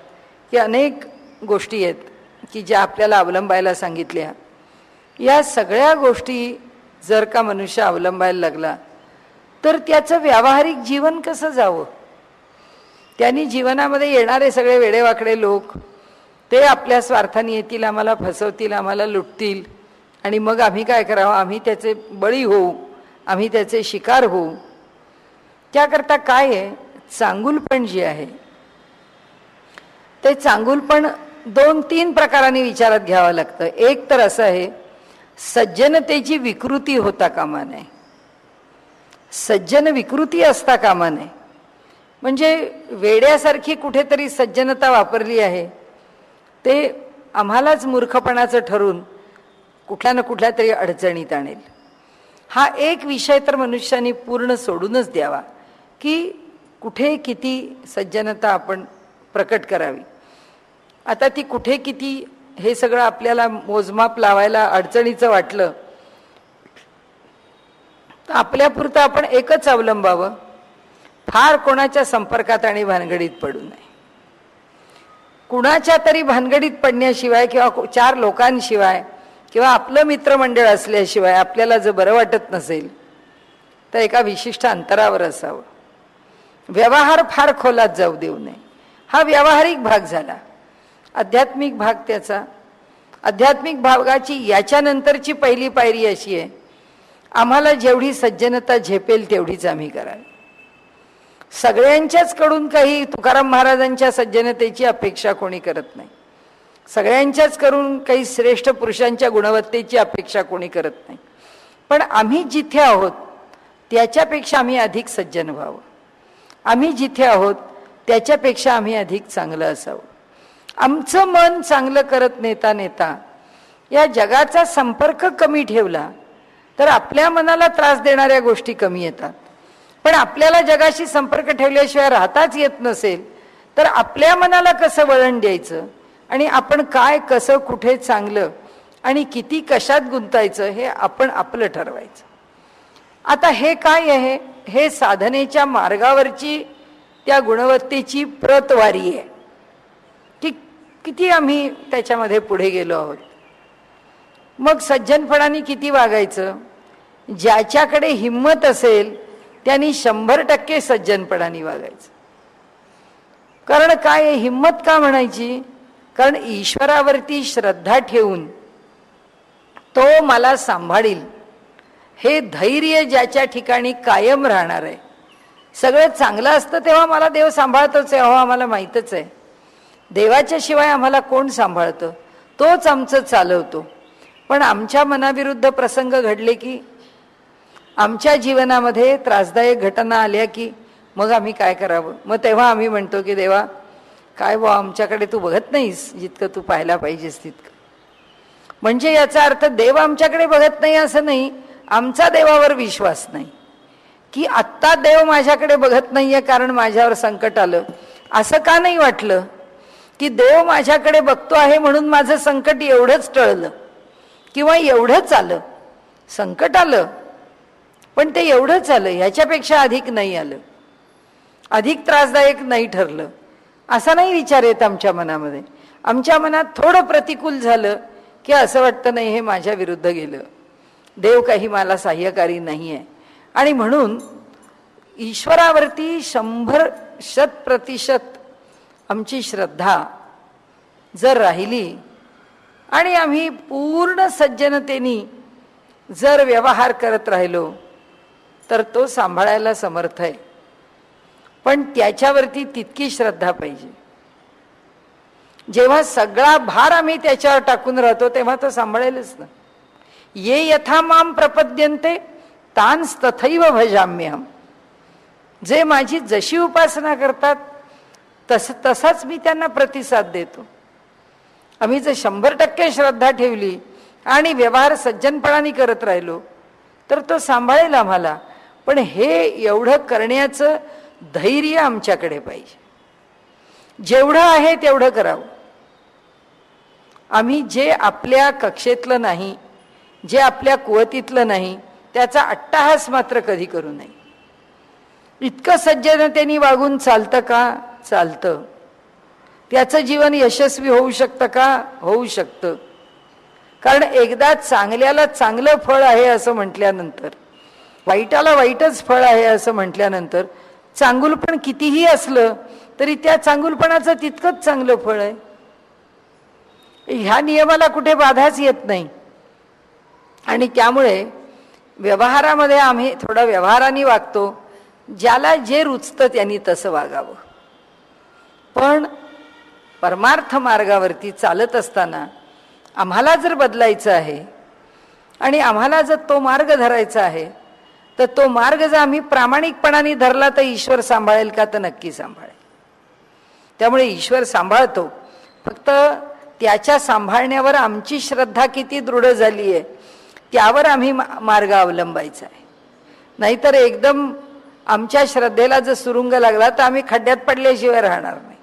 की अनेक गोष्टी आहेत की ज्या आपल्याला अवलंबायला सांगितल्या. या सगळ्या गोष्टी जर का मनुष्य अवलंबायला लागला तर त्याचं व्यावहारिक जीवन कसं जावं. त्यांनी जीवनामध्ये येणारे सगळे वेडेवाकडे लोक ते आपल्या स्वार्थाने येतील, आम्हाला फसवतील, आम्हाला लुटतील, आणि मग आम्ही काय करावं, आम्ही त्याचे बळी होऊ, आम्ही त्याचे शिकार होऊ. त्याकरता काय आहे, चांगुलपण जे आहे ते चांगुलपण 2-3 प्रकारांनी विचारात घ्यावं लागतं. एक तर असं आहे, सज्जनतेची विकृती होता कामा नये. सज्जन विकृती असता कामा नये. म्हणजे वेड्यासारखी कुठेतरी सज्जनता वापरली आहे ते आम्हालाच मूर्खपणाचं ठरून कुठल्या ना कुठल्या तरी अडचणीत आणेल. हा एक विषय तर मनुष्याने पूर्ण सोडूनच द्यावा की कुठे किती सज्जनता आपण प्रकट करावी. आता ती कुठे किती हे सगळं आपल्याला मोजमाप लावायला अडचणीचं वाटलं तर आपल्यापुरतं आपण एकच अवलंबावं, फार कोणाच्या संपर्कात आणि भानगडीत पडू नये. कुणाच्या तरी भानगडीत पडण्याशिवाय किंवा 4 लोकांशिवाय किंवा आपलं मित्रमंडळ असल्याशिवाय आपल्याला जर बरं वाटत नसेल तर एका विशिष्ट अंतरावर असावं. व्यवहार फार खोलात जाऊ देऊ नये. हा व्यावहारिक भाग झाला. आध्यात्मिक भाग त्याचा, आध्यात्मिक भागाची याच्यानंतरची पहिली पायरी अशी आहे, आम्हाला जेवढी सज्जनता झेपेल तेवढीच आम्ही करावी. सगळ्यांच्याच कडून काही तुकाराम महाराजांच्या सज्जनतेची अपेक्षा कोणी करत नाही. सगळ्यांच्याच करून काही श्रेष्ठ पुरुषांच्या गुणवत्तेची अपेक्षा कोणी करत नाही. पण आम्ही जिथे आहोत त्याच्यापेक्षा आम्ही अधिक सज्जन व्हावं. आम्ही जिथे आहोत त्याच्यापेक्षा आम्ही अधिक चांगलं असावं. आमचं मन चांगलं करत नेता नेता या जगाचा संपर्क कमी ठेवला तर आपल्या मनाला त्रास देणाऱ्या गोष्टी कमी येतात. पण आपल्याला जगाशी संपर्क ठेवल्याशिवाय राहताच येत नसेल तर आपल्या मनाला कसं वळण द्यायचं आणि आपण काय कसं कुठे चांगलं आणि किती कशात गुंतायचं हे आपण आपलं ठरवायचं. आता हे काय आहे, हे साधनेच्या मार्गावरची त्या गुणवत्तेची प्रतवारी आहे की किती आम्ही त्याच्यामध्ये पुढे गेलो आहोत. मग सज्जनपणाने किती वागायचं. ज्याच्याकडे हिम्मत असेल त्यांनी 100% सज्जनपणाने वागायचं. कारण काय, हिम्मत का म्हणायची, कारण ईश्वरावरती श्रद्धा ठेवून तो मला सांभाळील हे धैर्य ज्याच्या ठिकाणी कायम राहणार आहे. सगळं चांगलं असतं तेव्हा मला देव सांभाळतोच आहे, हो आम्हाला माहीतच आहे. देवाच्या शिवाय आम्हाला कोण सांभाळतं, तोच आमचं चालवतो. पण आमच्या मनाविरुद्ध प्रसंग घडले की, आमच्या जीवनामध्ये त्रासदायक घटना आल्या की मग आम्ही काय करावं. मग तेव्हा आम्ही म्हणतो की देवा काय बुवा, आमच्याकडे तू बघत नाहीस जितकं तू पाहायला पाहिजेस तितकं. म्हणजे याचा अर्थ देव आमच्याकडे बघत नाही असं नाही, आमचा देवावर विश्वास नाही की आत्ता देव माझ्याकडे बघत नाहीये कारण माझ्यावर संकट आलं. असं का नाही वाटलं की देव माझ्याकडे बघतो आहे म्हणून माझं संकट एवढंच टळलं किंवा एवढंच आलं. संकट आलं पण ते एवढंच आलं, ह्याच्यापेक्षा अधिक नाही आलं, अधिक त्रासदायक नाही ठरलं, असा नाही विचार येत आमच्या मनामध्ये. आमच्या मनात थोडं प्रतिकूल झालं की असं वाटतं नाही हे माझ्या विरुद्ध गेलं, देव काही मला साह्यकारी नाही आहे. आणि म्हणून ईश्वरावरती 100% आमची श्रद्धा जर राहिली आणि आम्ही पूर्ण सज्जनतेने जर व्यवहार करत राहिलो तर तो सांभाळायला समर्थ आहे. पण त्याच्यावरती तितकी श्रद्धा पाहिजे. जेव्हा सगळा भार आम्ही त्याच्यावर टाकून राहतो तेव्हा तो सांभाळेलच ना. ये यथा माम प्रपद्यन्ते तांस तथैव भजाम्यहम. जे माझी जशी उपासना करतात तसाच मी त्यांना प्रतिसाद देतो. आम्ही जर 100% श्रद्धा ठेवली आणि व्यवहार सज्जनपणाने करत राहिलो तर तो सांभाळेल आम्हाला. पण हे एवढं करण्याचं धैर्य आमच्याकडे पाहिजे. जेवढं आहे तेवढं करावं. आम्ही जे आपल्या कक्षेतलं नाही, जे आपल्या कुवतीतलं नाही, त्याचा अट्टाहास मात्र कधी करू नये. इतकं सज्जनतेने वागून चालतं का? चालतं. त्याचं जीवन यशस्वी होऊ शकतं का? होऊ शकतं. कारण एकदा चांगल्याला चांगलं फळ आहे असं म्हटल्यानंतर, वाईटाला वाईटच फळ आहे असं म्हटल्यानंतर, चांगुलपण कितीही असलं तरी त्या चांगुलपणाचं तितकंच चांगलं फळ आहे. ह्या नियमाला कुठे बाधाच येत नाही. आणि त्यामुळे व्यवहारामध्ये आम्ही थोडं व्यवहाराने वागतो. ज्याला जे रुचतं त्यांनी तसं वागावं. पण परमार्थ मार्गावरती चालत असताना आम्हाला जर बदलायचं आहे आणि आम्हाला जर तो मार्ग धरायचा आहे, तर तो मार्ग जर आम्ही प्रामाणिकपणाने धरला तर ईश्वर सांभाळेल का? तर नक्की सांभाळेल. त्यामुळे ईश्वर सांभाळतो. फक्त त्याच्या सांभाळण्यावर आमची श्रद्धा किती दृढ झाली आहे त्यावर आम्ही मार्ग अवलंबायचा आहे. नाहीतर एकदम आमच्या श्रद्धेला जर सुरुंग लागला तर आम्ही खड्ड्यात पडल्याशिवाय राहणार नाही.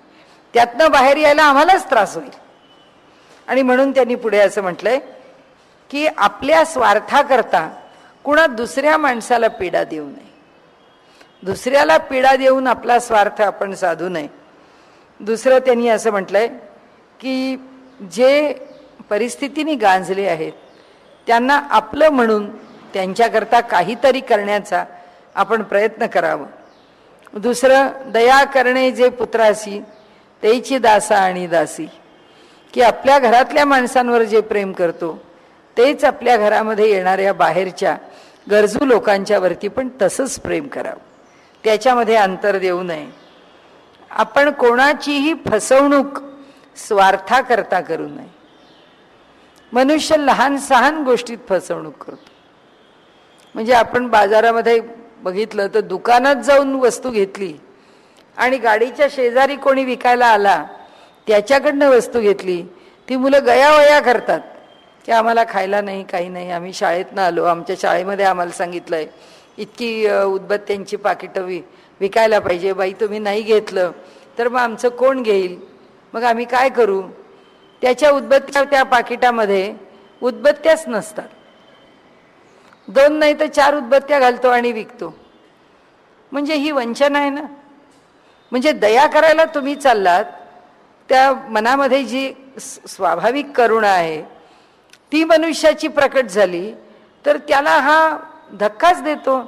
त्यातनं बाहेर यायला आम्हालाच त्रास होईल. आणि म्हणून त्यांनी पुढे असं म्हटलंय की आपल्या स्वार्थाकरता कुणा दुसऱ्या माणसाला पीडा देऊ नये. दुसऱ्याला पीडा देऊन आपला स्वार्थ आपण साधू नये. दुसरं त्यांनी असं म्हटलंय की जे परिस्थितीने गांजले आहेत त्यांना आपलं म्हणून त्यांच्याकरता काहीतरी करण्याचा आपण प्रयत्न करावा. दुसरं, दया करणे जे पुत्रासी तेची दासा आणि दासी, की आपल्या घरातल्या माणसांवर जे प्रेम करतो तेच आपल्या घरामध्ये येणाऱ्या बाहेरच्या गरजू लोकांच्या वरती पण तसंच प्रेम करावं. त्याच्यामध्ये अंतर देऊ नये. आपण कोणाचीही फसवणूक स्वार्थाकरता करू नये. मनुष्य लहान सहान गोष्टीत फसवणूक करतो. म्हणजे आपण बाजारामध्ये बघितलं तर दुकानात जाऊन वस्तू घेतली आणि गाडीच्या शेजारी कोणी विकायला आला त्याच्याकडनं वस्तू घेतली, ती मुलं गयावया करतात की आम्हाला खायला नाही, काही नाही, आम्ही शाळेतनं आलो, आमच्या शाळेमध्ये आम्हाला सांगितलंय इतकी उदबत्त्यांची पाकिटं विकायला पाहिजे, बाई तुम्ही नाही घेतलं तर मग आमचं कोण घेईल, मग आम्ही काय करू. त्याच्या उदबत्त्या त्या पाकिटामध्ये उदबत्त्याच नसतात. 2 नाही तर 4 उदबत्त्या घालतो आणि विकतो. म्हणजे ही वंचना आहे ना. म्हणजे दया करायला तुम्ही चाललात, त्या मनामध्ये जी स्वाभाविक करुणा आहे ती मनुष्याची प्रकट झाली तर त्याला हा धक्काच देतो,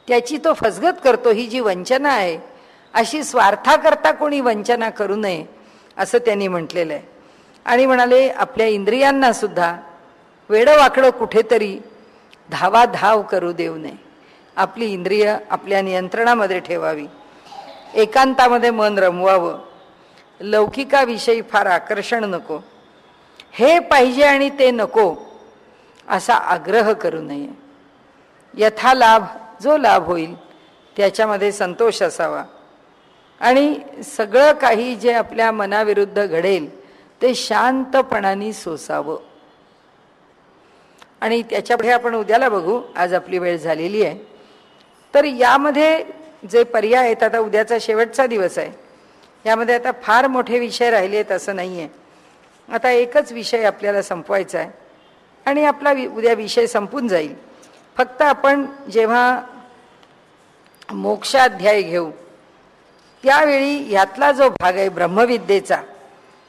त्याची तो फसगत करतो. ही जी वंचना आहे अशी स्वार्थाकरता कोणी वंचना करू नये असं त्यांनी म्हटलेलं आहे. आणि म्हणाले आपल्या इंद्रियांना सुद्धा वेडवाकडं कुठेतरी धावाधाव करू देऊ नये. आपली इंद्रिय आपल्या नियंत्रणामध्ये ठेवावी. एकांतामध्ये मन रमवावं. लौकिकाविषयी फार आकर्षण नको. हे पाहिजे आणि ते नको असा आग्रह करू नये. यथालाभ जो लाभ होईल त्याच्यामध्ये संतोष असावा. आणि सगळं काही जे आपल्या मनाविरुद्ध घडेल ते शांतपणाने सोसावं. आणि त्याच्यापुढे आपण उद्याला बघू, आज आपली वेळ झालेली आहे. तर यामध्ये जे पर्याय आहेत, आता उद्याचा शेवटचा दिवस आहे, यामध्ये आता फार मोठे विषय राहिले आहेत असं नाही आहे. आता एकच विषय आपल्याला संपवायचा आहे आणि आपला उद्या विषय संपून जाईल. फक्त आपण जेव्हा मोक्षाध्याय घेऊ त्यावेळी यातला जो भाग आहे ब्रह्मविद्येचा,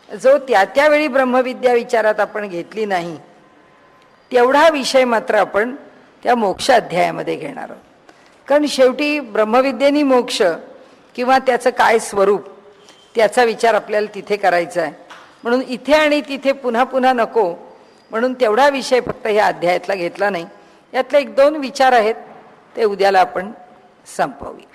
जो त्यावेळी ब्रह्मविद्या विचारात आपण घेतली नाही तेवढा विषय मात्र आपण त्या मोक्षाध्यायामध्ये घेणार आहोत. कारण शेवटी ब्रह्मविद्येनी मोक्ष किंवा त्याचं काय स्वरूप त्याचा विचार आपल्याला तिथे करायचा आहे. म्हणून इथे आणि तिथे पुन्हा पुन्हा नको म्हणून तेवढा विषय फक्त ह्या अध्यायातला घेतला नाही. यातले 1-2 विचार आहेत ते उद्याला आपण संपवूया.